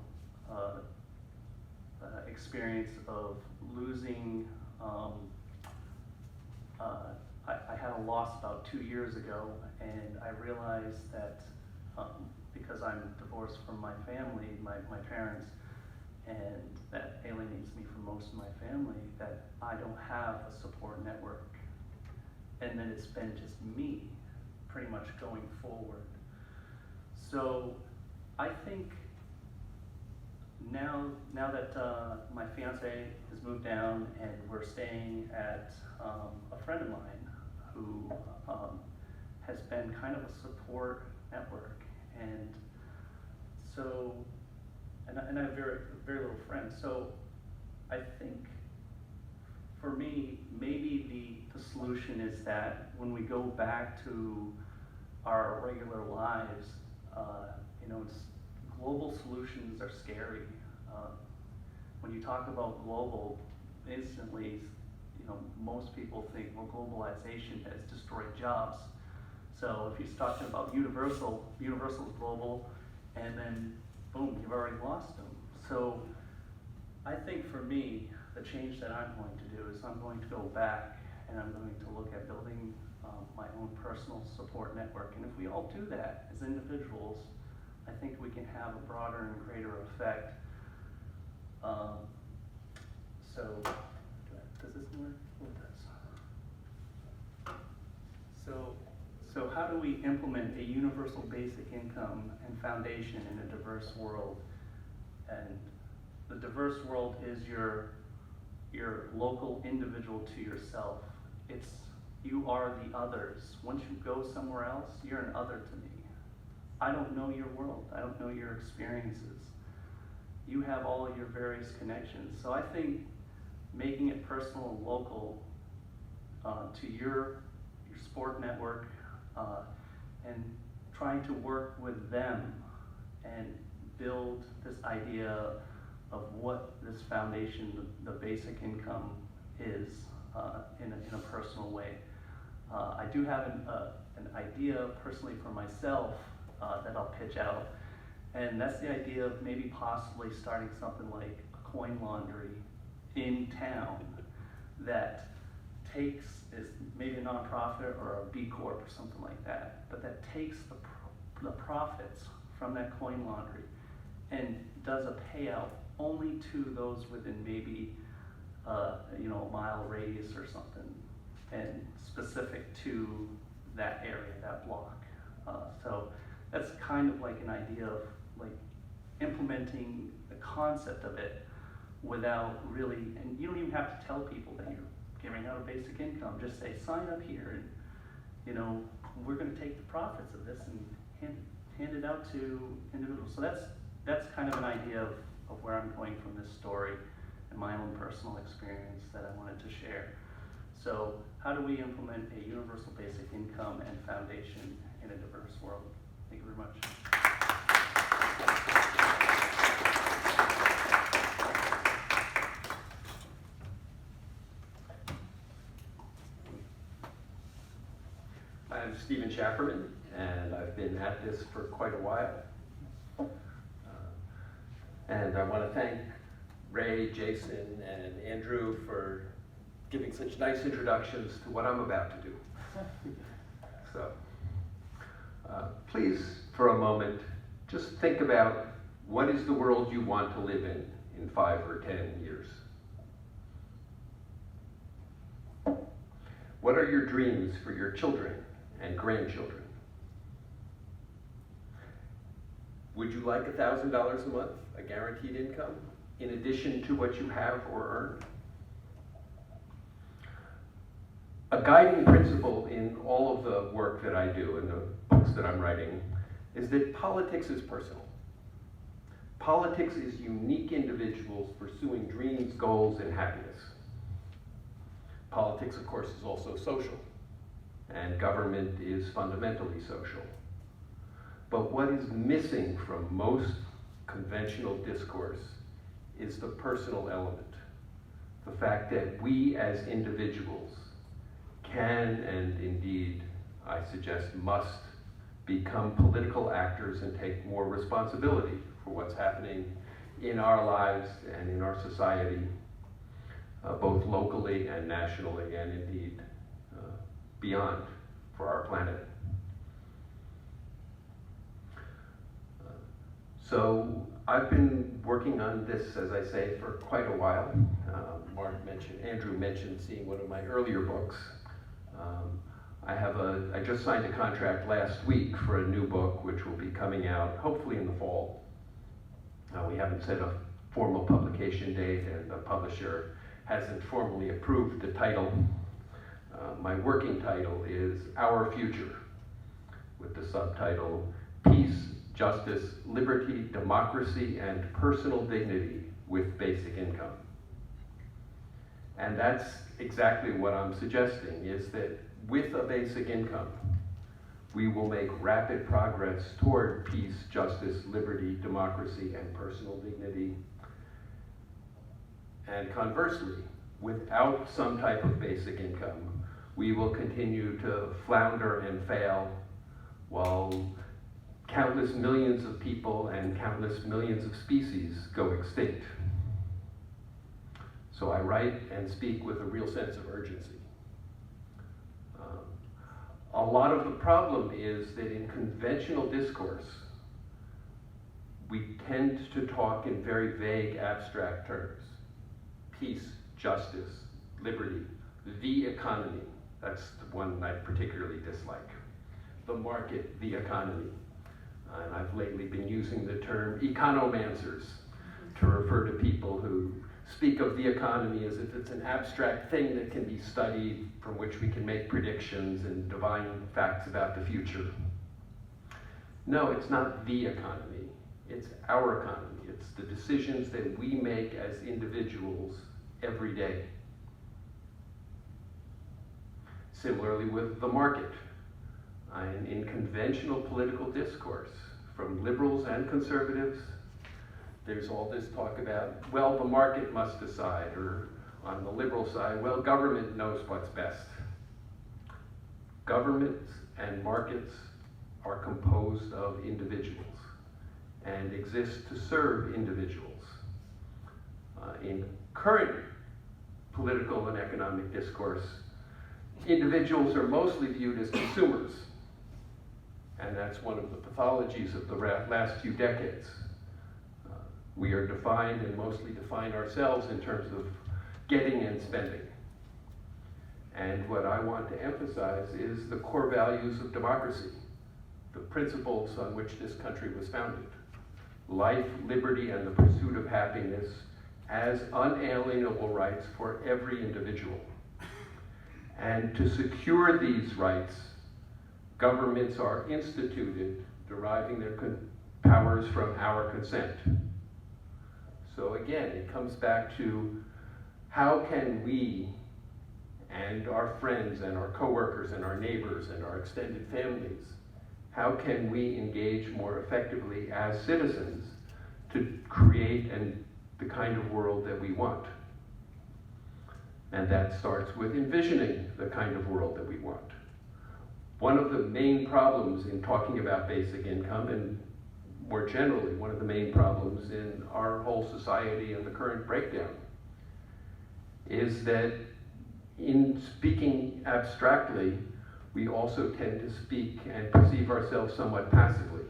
experience of losing. I had a loss about 2 years ago, and I realized that because I'm divorced from my family, my parents, and that alienates me from most of my family, that I don't have a support network, and then it's been just me pretty much going forward. So I think now that my fiance has moved down and we're staying at a friend of mine who has been kind of a support network, and so, and I have very little friends. So I think for me, maybe the solution is that when we go back to our regular lives, global solutions are scary. When you talk about global, instantly, most people think, well, globalization has destroyed jobs. So if you're talking about universal is global, and then boom, you've already lost them. So I think for me, the change that I'm going to do is I'm going to go back and I'm going to look at building my own personal support network. And if we all do that as individuals, I think we can have a broader and greater effect. So, does this work? Oh, it does. So how do we implement a universal basic income and foundation in a diverse world? And the diverse world is your local individual to yourself. You are the others. Once you go somewhere else, you're an other to me. I don't know your world. I don't know your experiences. You have all of your various connections. So I think making it personal and local to your sport network and trying to work with them and build this idea of what this foundation, the basic income is in a personal way. I do have an idea personally for myself that I'll pitch out, and that's the idea of maybe possibly starting something like a coin laundry in town that is maybe a nonprofit or a B Corp or something like that, but that takes the profits from that coin laundry and does a payout only to those within maybe a mile radius or something, and specific to that area, that block. So that's kind of like an idea of like implementing the concept of it without really, and you don't even have to tell people that you're giving out a basic income. Just say, sign up here, and we're going to take the profits of this and hand it out to individuals. So that's kind of an idea of where I'm going from this story and my own personal experience that I wanted to share. So how do we implement a universal basic income and foundation in a diverse world? Thank you very much. I'm Stephen Shafarman, and I've been at this for quite a while. And I want to thank Ray, Jason, and Andrew for giving such nice introductions to what I'm about to do. So, please, for a moment, just think about what is the world you want to live in 5 or 10 years. What are your dreams for your children and grandchildren? Would you like $1,000 a month, a guaranteed income, in addition to what you have or earn? A guiding principle in all of the work that I do and the books that I'm writing is that politics is personal. Politics is unique individuals pursuing dreams, goals, and happiness. Politics, of course, is also social, and government is fundamentally social. But what is missing from most conventional discourse is the personal element. The fact that we as individuals can, and indeed, I suggest must, become political actors and take more responsibility for what's happening in our lives and in our society, both locally and nationally, and indeed beyond, for our planet. So I've been working on this, as I say, for quite a while. Andrew mentioned seeing one of my earlier books. I just signed a contract last week for a new book, which will be coming out hopefully in the fall. We haven't set a formal publication date, and the publisher hasn't formally approved the title. My working title is Our Future, with the subtitle Peace, Justice, Liberty, Democracy, and Personal Dignity with Basic Income. And that's exactly what I'm suggesting, is that with a basic income, we will make rapid progress toward peace, justice, liberty, democracy, and personal dignity. And conversely, without some type of basic income, we will continue to flounder and fail while countless millions of people and countless millions of species go extinct. So I write and speak with a real sense of urgency. A lot of the problem is that in conventional discourse, we tend to talk in very vague, abstract terms. Peace, justice, liberty, the economy. That's the one I particularly dislike. The market, the economy. And I've lately been using the term economancers to refer to people who speak of the economy as if it's an abstract thing that can be studied, from which we can make predictions and divine facts about the future. No, it's not the economy. It's our economy. It's the decisions that we make as individuals every day. Similarly with the market. In conventional political discourse, from liberals and conservatives, there's all this talk about, well, the market must decide, or on the liberal side, well, government knows what's best. Governments and markets are composed of individuals and exist to serve individuals. In current political and economic discourse, individuals are mostly viewed as consumers, and that's one of the pathologies of the last few decades. We are defined and mostly define ourselves in terms of getting and spending. And what I want to emphasize is the core values of democracy, the principles on which this country was founded. Life, liberty, and the pursuit of happiness as unalienable rights for every individual. And to secure these rights, governments are instituted, deriving their powers from our consent. So again, it comes back to how can we and our friends and our coworkers and our neighbors and our extended families, how can we engage more effectively as citizens to create the kind of world that we want? And that starts with envisioning the kind of world that we want. One of the main problems in talking about basic income, and more generally, one of the main problems in our whole society and the current breakdown, is that in speaking abstractly, we also tend to speak and perceive ourselves somewhat passively.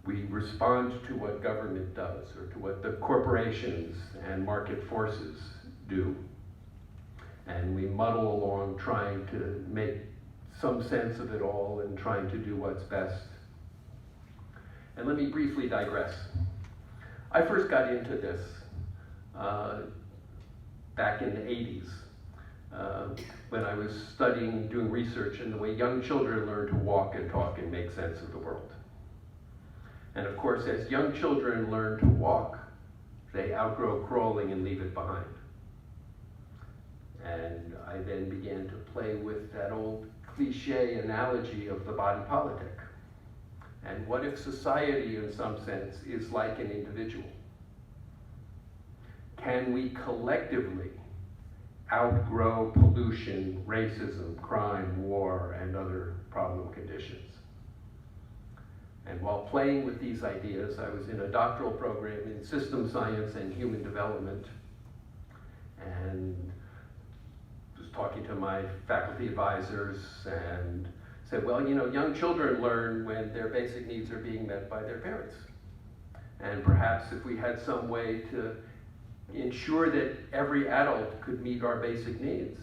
We respond to what government does, or to what the corporations and market forces do. And we muddle along trying to make some sense of it all and trying to do what's best. And let me briefly digress. I first got into this back in the 80s when I was studying, doing research in the way young children learn to walk and talk and make sense of the world. And of course, as young children learn to walk, they outgrow crawling and leave it behind. And I then began to play with that old cliche analogy of the body politic. And what if society, in some sense, is like an individual? Can we collectively outgrow pollution, racism, crime, war, and other problem conditions? And while playing with these ideas, I was in a doctoral program in system science and human development, and was talking to my faculty advisors and said, well, you know, young children learn when their basic needs are being met by their parents. And perhaps if we had some way to ensure that every adult could meet our basic needs,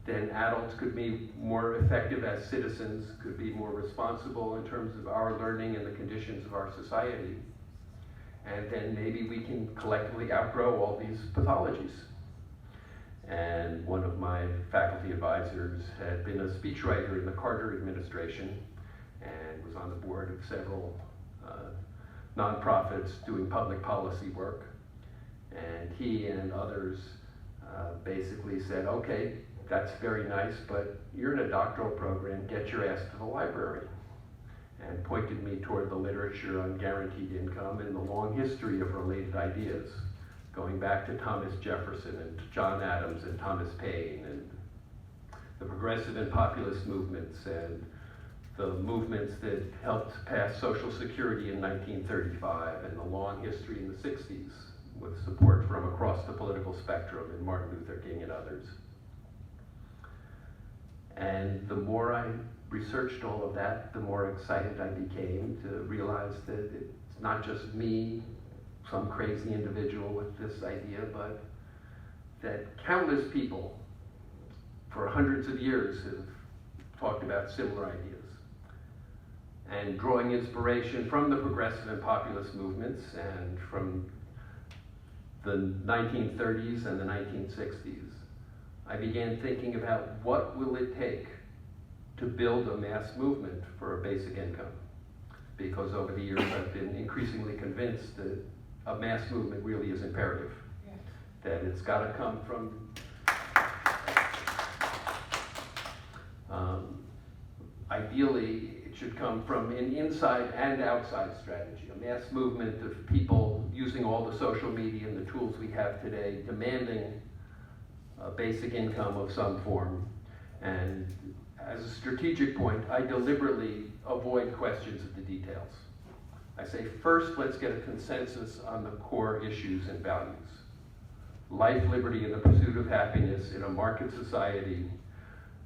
then adults could be more effective as citizens, could be more responsible in terms of our learning and the conditions of our society. and then maybe we can collectively outgrow all these pathologies. And one of my faculty advisors had been a speechwriter in the Carter administration and was on the board of several nonprofits doing public policy work. And he and others basically said, okay, that's very nice, but you're in a doctoral program, get your ass to the library. And pointed me toward the literature on guaranteed income and the long history of related ideas, going back to Thomas Jefferson and to John Adams and Thomas Paine and the progressive and populist movements and the movements that helped pass Social Security in 1935 and the long history in the 60s with support from across the political spectrum and Martin Luther King and others. And the more I researched all of that, the more excited I became to realize that it's not just me, some crazy individual with this idea, but that countless people for hundreds of years have talked about similar ideas. And drawing inspiration from the progressive and populist movements and from the 1930s and the 1960s, I began thinking about what will it take to build a mass movement for a basic income. Because over the years I've been increasingly convinced that a mass movement really is imperative. Yeah. That it's got to come from ideally, it should come from an inside and outside strategy, a mass movement of people using all the social media and the tools we have today, demanding a basic income of some form. And as a strategic point, I deliberately avoid questions of the details. I say, first, let's get a consensus on the core issues and values. Life, liberty, and the pursuit of happiness in a market society,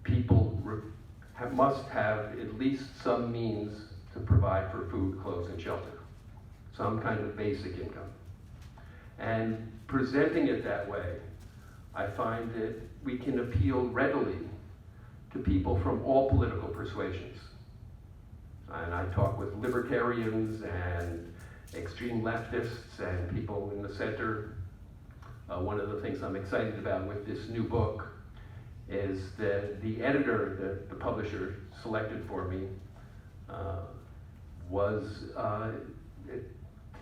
people must have at least some means to provide for food, clothes, and shelter. Some kind of basic income. And presenting it that way, I find that we can appeal readily to people from all political persuasions. And I talk with libertarians and extreme leftists and people in the center. One of the things I'm excited about with this new book is that the editor that the publisher selected for me was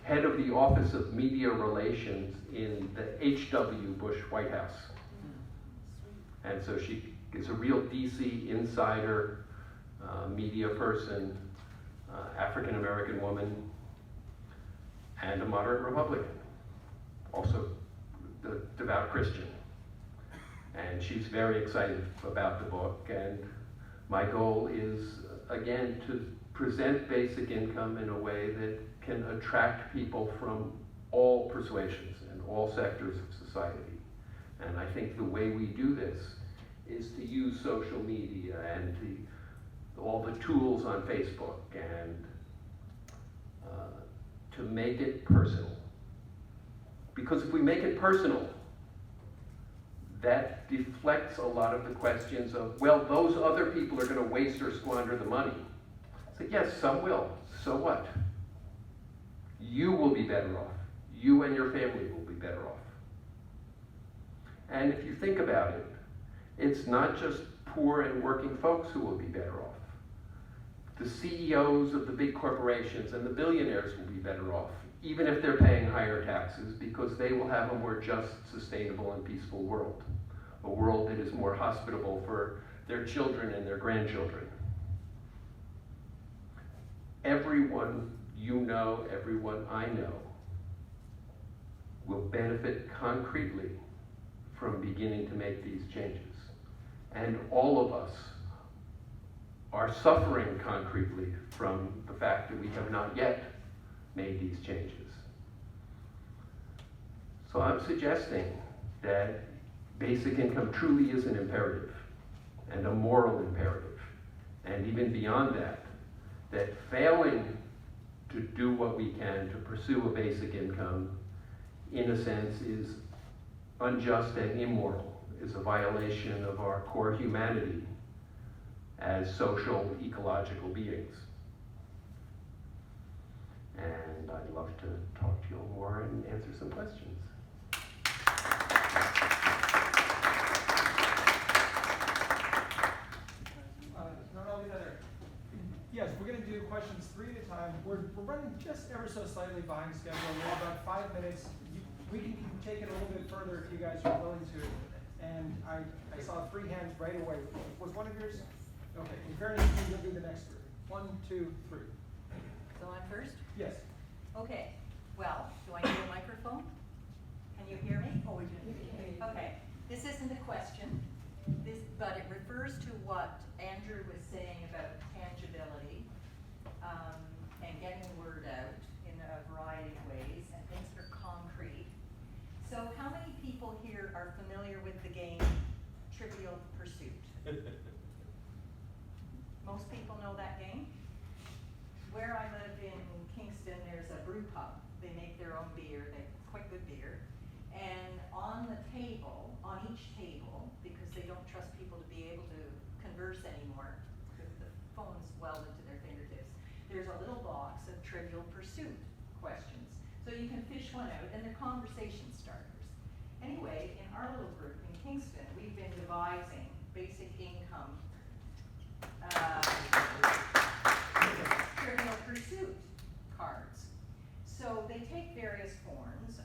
head of the Office of Media Relations in the H.W. Bush White House. And so she is a real DC insider, media person, African-American woman, and a moderate Republican, also the devout Christian. And she's very excited about the book, and my goal is, again, to present basic income in a way that can attract people from all persuasions and all sectors of society. And I think the way we do this is to use social media and all the tools on Facebook and to make it personal. Because if we make it personal, that deflects a lot of the questions of, well, those other people are going to waste or squander the money. So yes, some will. So what? You will be better off. You and your family will be better off. And if you think about it, it's not just poor and working folks who will be better off. The CEOs of the big corporations and the billionaires will be better off, even if they're paying higher taxes, because they will have a more just, sustainable, and peaceful world. A world that is more hospitable for their children and their grandchildren. Everyone you know, everyone I know, will benefit concretely from beginning to make these changes. And all of us are suffering concretely from the fact that we have not yet made these changes. So I'm suggesting that basic income truly is an imperative and a moral imperative. And even beyond that, that failing to do what we can to pursue a basic income, in a sense, is unjust and immoral, is a violation of our core humanity as social, ecological beings. and I'd love to talk to you more and answer some questions. Yes, we're going to do questions 3 at a time. We're running just ever so slightly behind schedule. We have about 5 minutes. We can take it a little bit further if you guys are willing to. And I saw 3 hands right away. Was one of yours? Okay, in fairness, you'll do the next 3. 1, 2, 3. So I'm first? Yes. Okay, well, do I need a microphone? Can you hear me? Oh, we can hear you. Okay, this isn't a question, but it refers to what Andrew was saying about tangibility, and getting the word out in a variety of ways, and things that are concrete. So how many people here are familiar with the game Trivial Pursuit? Most people know that game? Where I live in Kingston, there's a brew pub. They make their own beer, they quite good beer. And on the table, on each table, because they don't trust people to be able to converse anymore, because the phone's welded to their fingertips, there's a little box of Trivial Pursuit questions. So you can fish one out, and they're conversation starters. Anyway, in our little group in Kingston, we've been devising basic income Trivial Pursuit cards. So they take various forms.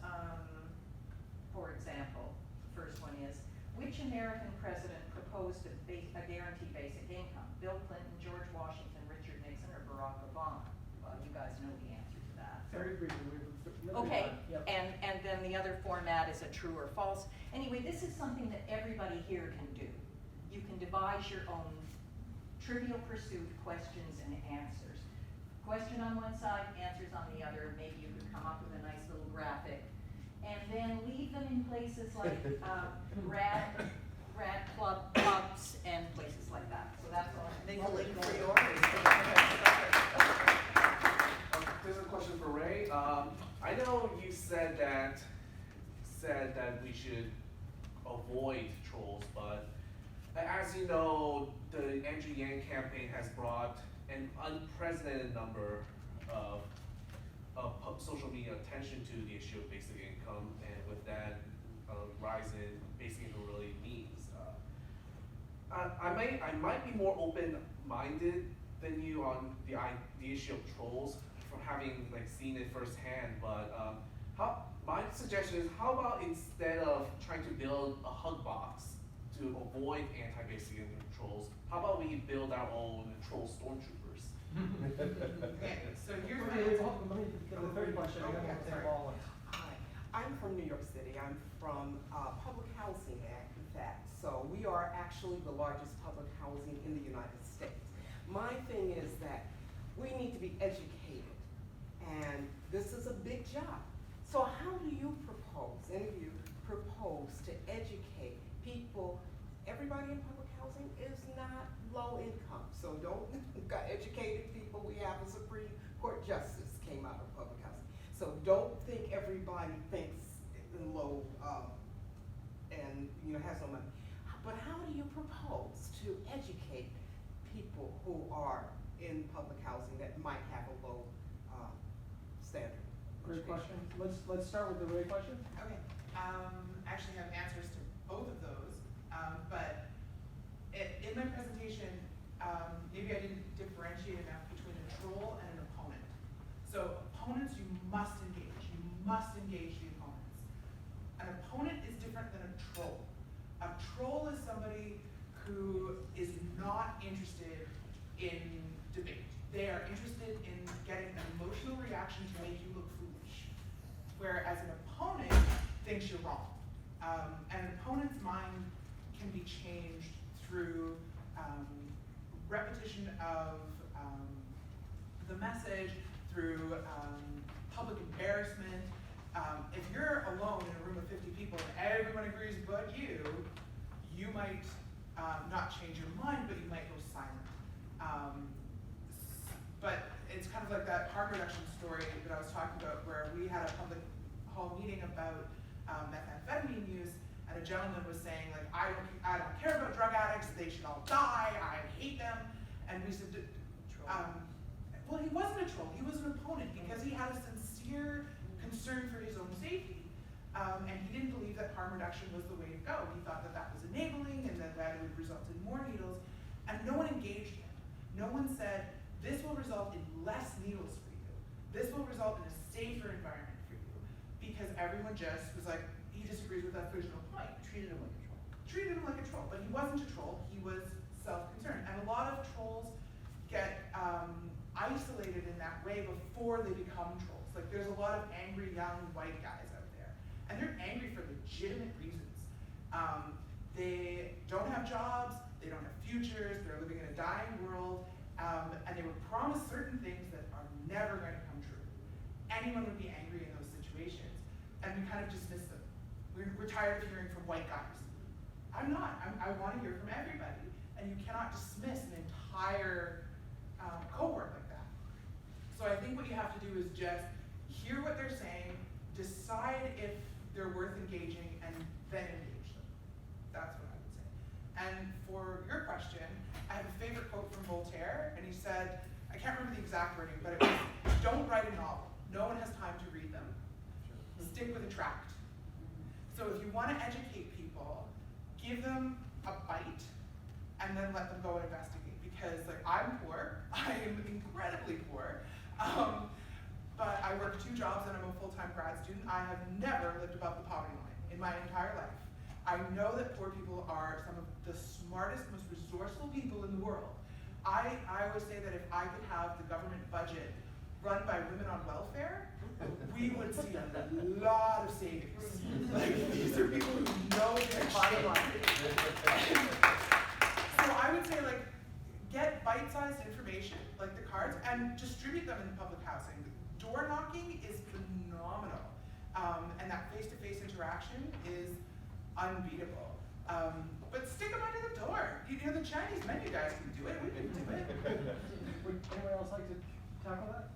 For example, the first one is, which American president proposed a guaranteed basic income? Bill Clinton, George Washington, Richard Nixon, or Barack Obama? Well, you guys know the answer to that. Very briefly. Okay, Yep. and then the other format is a true or false. Anyway, this is something that everybody here can do. You can devise your own Trivial Pursuit questions and answers. Question on one side, answers on the other. Maybe you could come up with a nice little graphic. And then leave them in places like rad clubs and places like that. So that's all. Make a link for yours. This is a question for Ray. I know you said that we should avoid trolls, but as you know, the Andrew Yang campaign has brought an unprecedented number of social media attention to the issue of basic income, and with that rise in basic income really means. I might be more open-minded than you on the issue of trolls from having seen it firsthand, but my suggestion is, how about instead of trying to build a hug box to avoid anti-basic income trolls, how about we build our own troll stormtroopers? Okay, so here's my Let answer. me get the third question, and then we'll take sorry. all. Hi, I'm from New York City. I'm from Public Housing Act, in fact. So we are actually the largest public housing in the United States. My thing is that we need to be educated, and this is a big job. So how do you propose, any of you propose to educate people? Everybody in public housing is not low income, so don't got educated people. We have a Supreme Court justice came out of public housing, so don't think everybody thinks in low and has no money. But how do you propose to educate people who are in public housing that might have a low standard? Great question. Let's start with the Ray question. Okay, actually have answers to both of those, but in my presentation, maybe I didn't differentiate enough between a troll and an opponent. So opponents, you must engage. You must engage the opponents. An opponent is different than a troll. A troll is somebody who is not interested in debate. They are interested in getting an emotional reaction to make you look foolish. Whereas an opponent thinks you're wrong. And an opponent's mind can be changed through repetition of the message, through public embarrassment. If you're alone in a room of 50 people and everyone agrees but you might not change your mind, but you might go silent. But it's kind of like that harm reduction story that I was talking about, where we had a public hall meeting about methamphetamine use, and a gentleman was saying, I don't care about drug addicts, they should all die, I hate them. And we said, well, he wasn't a troll, he was an opponent, because he had concern for his own safety. And he didn't believe that harm reduction was the way to go. He thought that that was enabling and that it would result in more needles. And no one engaged him. No one said, this will result in less needles for you. This will result in a safer environment for you. Because everyone just was like, he disagrees with that original point. Treated him like a troll. Treated him like a troll, but he wasn't a troll, he was self-concerned. And a lot of trolls get isolated in that way before they become trolls. Like there's a lot of angry young white guys out there. And they're angry for legitimate reasons. They don't have jobs, they don't have futures, they're living in a dying world, and they were promised certain things that are never going to come true. Anyone would be angry in those situations, and we kind of dismiss them. We're tired of hearing from white guys. I'm not. I want to hear from everybody, and you cannot dismiss an entire cohort like that. So I think what you have to do is just hear what they're saying, decide if they're worth engaging, and then engage them. That's what I would say. And for your question, I have a favorite quote from Voltaire, and he said, I can't remember the exact wording, but it was, don't write a novel. No one has time to read them. Stick with a tract. So if you want to educate people, give them a bite, and then let them go and investigate. Because like I'm poor, I am incredibly poor, but I work 2 jobs and I'm a full-time grad student. I have never lived above the poverty line in my entire life. I know that poor people are some of the smartest, most resourceful people in the world. I always say that if I could have the government budget run by women on welfare, we would see a lot of savings. Like these are people who know their bottom line. So I would say like, get bite-sized information, like the cards, and distribute them in public housing. Door knocking is phenomenal. And that face-to-face interaction is unbeatable. But stick them under the door. You know, the Chinese menu guys can do it, we can do it. Would anyone else like to tackle that?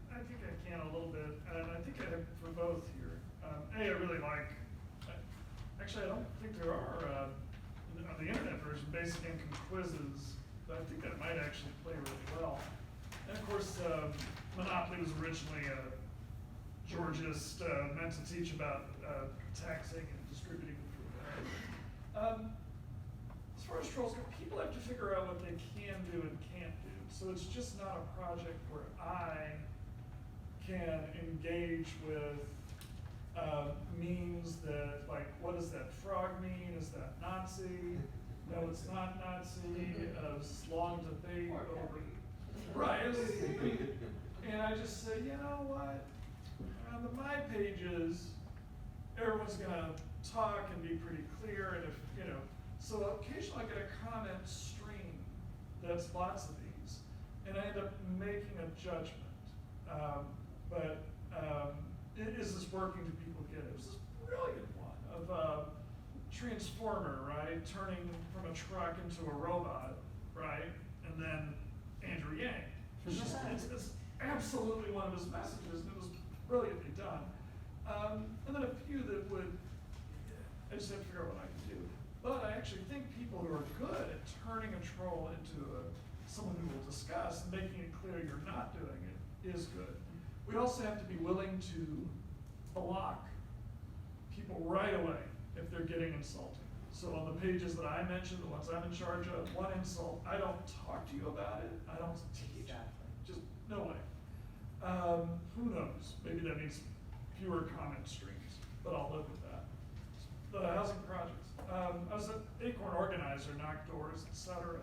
I think I can a little bit, and I think I have for both here. I really like, actually I don't think there are, on the internet version, basic income quizzes, but I think that might actually play really well. And of course, Monopoly was originally a Georgist meant to teach about taxing and distributing food. As far as trolls go, people have to figure out what they can do and can't do. So it's just not a project where I can engage with memes that, like, what does that frog mean? Is that Nazi? No, it's not Nazi. This long debate over. Right. And I just say, you know what? On the my pages, everyone's gonna talk and be pretty clear, and if you know, so occasionally I get a comment stream that's lots of these, and I end up making a judgment. Is this working? Do people get it? It was this brilliant one of Transformer, right? Turning from a truck into a robot, right? And then Andrew Yang. It's absolutely one of his messages, and it was brilliantly done. And then a few that would, I just have to figure out what I can do. But I actually think people who are good at turning a troll into someone who will discuss and making it clear you're not doing it is good. We also have to be willing to block people right away if they're getting insulting. So on the pages that I mentioned, the ones I'm in charge of, one insult, I don't talk to you about it, I don't teach it, just no way. Who knows, maybe that means fewer comment streams, but I'll live with that. The housing projects. I was an Acorn organizer, knocked doors, etc.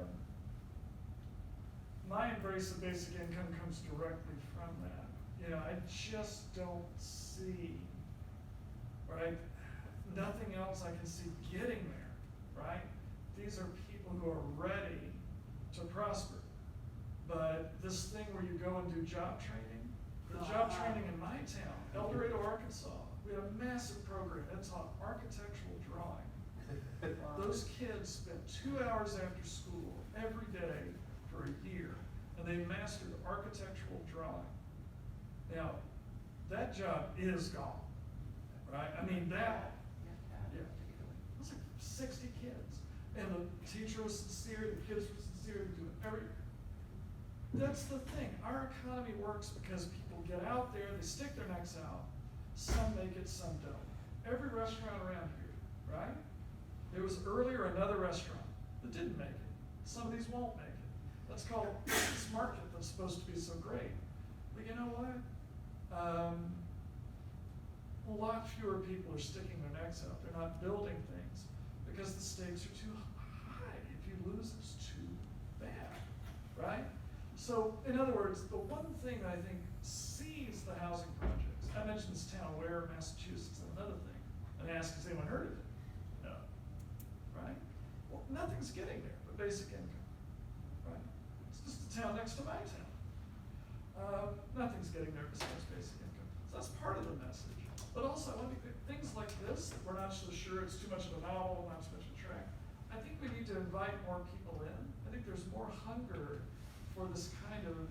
My embrace of basic income comes directly from that. You know, I just don't see, right? Nothing else I can see getting there, right? These are people who are ready to prosper. But this thing where you go and do job training, the job training in my town, El Dorado, Arkansas, we have a massive program. It's on architectural drawing. Those kids spent 2 hours after school every day for a year, and they mastered architectural drawing. Now, that job is gone, right? I mean, that, yeah, it was like 60 kids, and the teacher was sincere, the kids were sincere, they do everything. That's the thing. Our economy works because people get out there, they stick their necks out, Some make it, some don't. Every restaurant around here, right? There was earlier another restaurant that didn't make it. Some of these won't make it. Let's call it this market that's supposed to be so great. But you know what? A lot fewer people are sticking their necks out. They're not building things because the stakes are too high. If you lose, it's too bad, right? So, in other words, the one thing that I think sees the housing projects, I mentioned this town, Ware, Massachusetts, and another thing, and I asked, has anyone heard of it? No, right? Well, nothing's getting there but basic income, right? It's just the town next to my town. Nothing's getting there besides basic income. So that's part of the message. But also, I think things like this, that we're not so sure it's too much of a novel, not too much of a track, I think we need to invite more people in. I think there's more hunger for this kind of,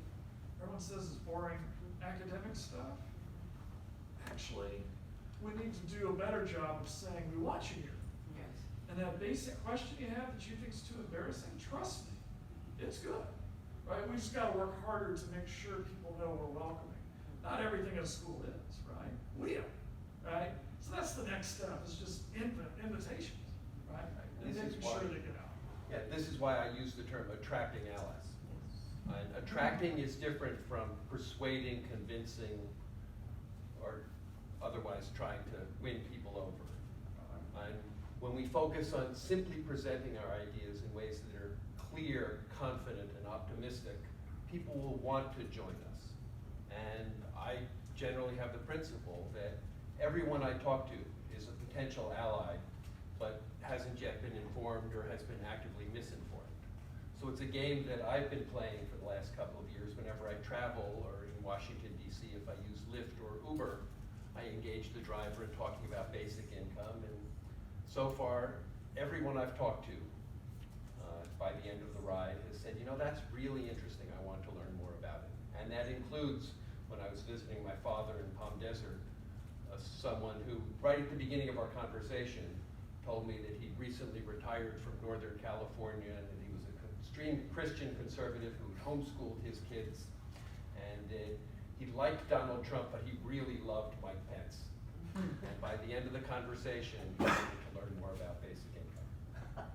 everyone says it's boring, academic stuff. Actually, we need to do a better job of saying, we want you here. Yes. And that basic question you have that you think is too embarrassing, trust me, it's good. Right? We just gotta work harder to make sure people know we're welcoming. Not everything at a school is, right? We are, right? So that's the next step, is just invitations, right? And This is making why- sure they get out. Yeah, this is why I use the term attracting allies. And attracting is different from persuading, convincing, or otherwise trying to win people over. And when we focus on simply presenting our ideas in ways that are clear, confident, and optimistic, people will want to join us. And I generally have the principle that everyone I talk to is a potential ally, but hasn't yet been informed or has been actively misinformed. So it's a game that I've been playing for the last couple of years. Whenever I travel, or in Washington, D.C., if I use Lyft or Uber, I engage the driver in talking about basic income. And so far, everyone I've talked to by the end of the ride has said, you know, that's really interesting. I want to learn more about it. And that includes, when I was visiting my father in Palm Desert, someone who, right at the beginning of our conversation, told me that he'd recently retired from Northern California and that he was an extreme Christian conservative who homeschooled his kids. And he liked Donald Trump, but he really loved Mike Pence. And by the end of the conversation, he wanted to learn more about basic income.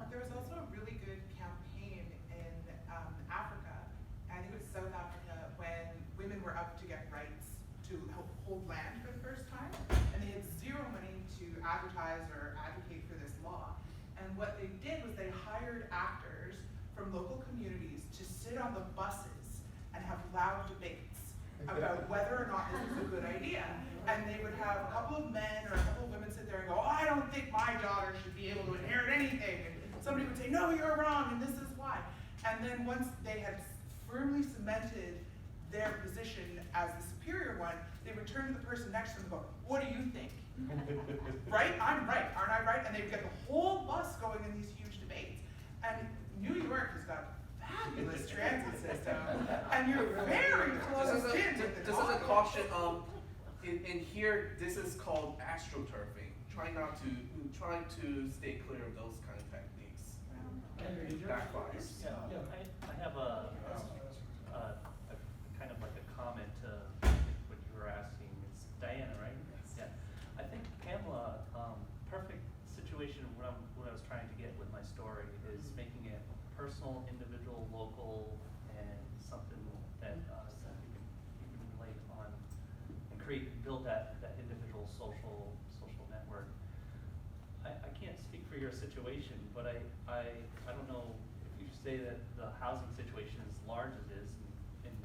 There was also a really good campaign in Africa, I think it was South Africa, when women were up to get rights to hold land for the first time, and they had zero money to advertise or advocate for this law. And what they did was they hired actors from local communities to sit on the buses and have loud debates about whether or not this was a good idea. And they would have a couple of men or a couple of women sit there and go, oh, I don't think my daughter should be able to inherit anything. And somebody would say, no, you're wrong, and this is why. And then once they had firmly cemented their position as the superior one, they would turn to the person next to them and go, what do you think? Right? I'm right, aren't I right? And they would get the whole bus going in these huge debates. And New York has got a fabulous transit system, and you're very close in to the This is a caution. In here, this is called astroturfing. Trying to stay clear of those kind of techniques. Backfires. Yeah, I have a kind of like a comment to what you were asking. It's Diana, right? Yeah. I think Pamela, perfect situation of what I was trying to get with my story is making it personal, individual, local, and something that you can relate on and build that individual social network. I can't speak for your situation, but I don't know if you say that the housing situation is large as it is.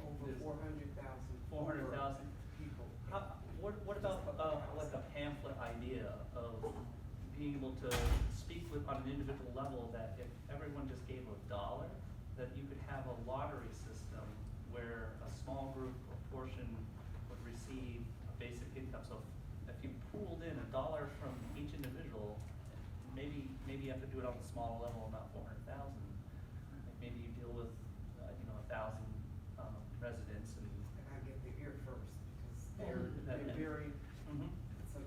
Over 400,000. 400,000 people. What about like a pamphlet idea of being able to speak with on an individual level, that if everyone just gave $1, that you could have a lottery system where a small group, a portion would receive a basic income. So if you pooled in $1 from each individual, maybe you have to do it on a small level, not 400,000. Like maybe you deal with 1,000 residents and. And I get the ear first, because they're very, Mhm. it's a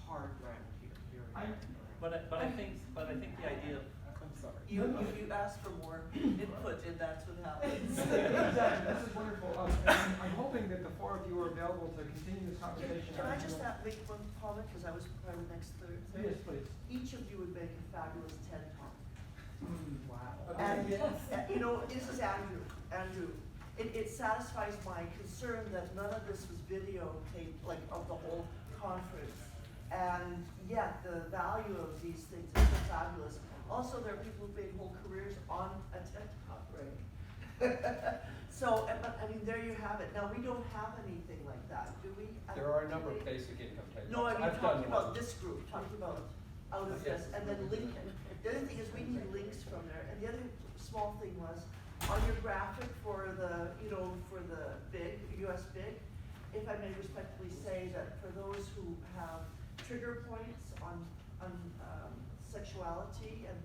hard ground here, very hard. But I think the idea of. I'm sorry. If you ask for more input, and that's what happens. Exactly, this is wonderful. I'm hoping that the 4 or if you are available to continue this conversation. Can I just make one comment, because I was part of the next third? Yes, please. Each of you would make a fabulous TED Talk. Wow. And, you know, this is Andrew. Andrew, it satisfies my concern that none of this was videotaped, like of the whole conference. And yet the value of these things is so fabulous. Also, there are people who've made whole careers on a TED Talk, right? So, but I mean, there you have it. Now, we don't have anything like that, do we? There are a number of basic income tax. No, I mean, I've done talking one. about this group, talking about out of Yes. this, and then Lincoln. The other thing is we need links from there, and the other small thing was, on your graphic for the, you know, for the big, USBIG, if I may respectfully say that for those who have trigger points on sexuality and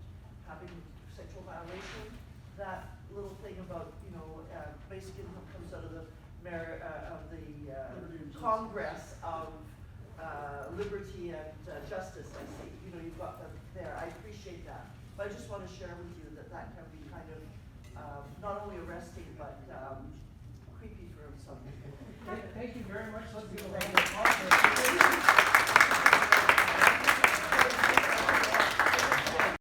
having sexual violation, that little thing about, you know, basic income comes out of the Congress of Liberty and Justice, I see. You know, you've got them there. I appreciate that. But I just want to share with you that that can be kind of not only arresting, but creepy for some people. Thank you very much. Let's give a round of applause.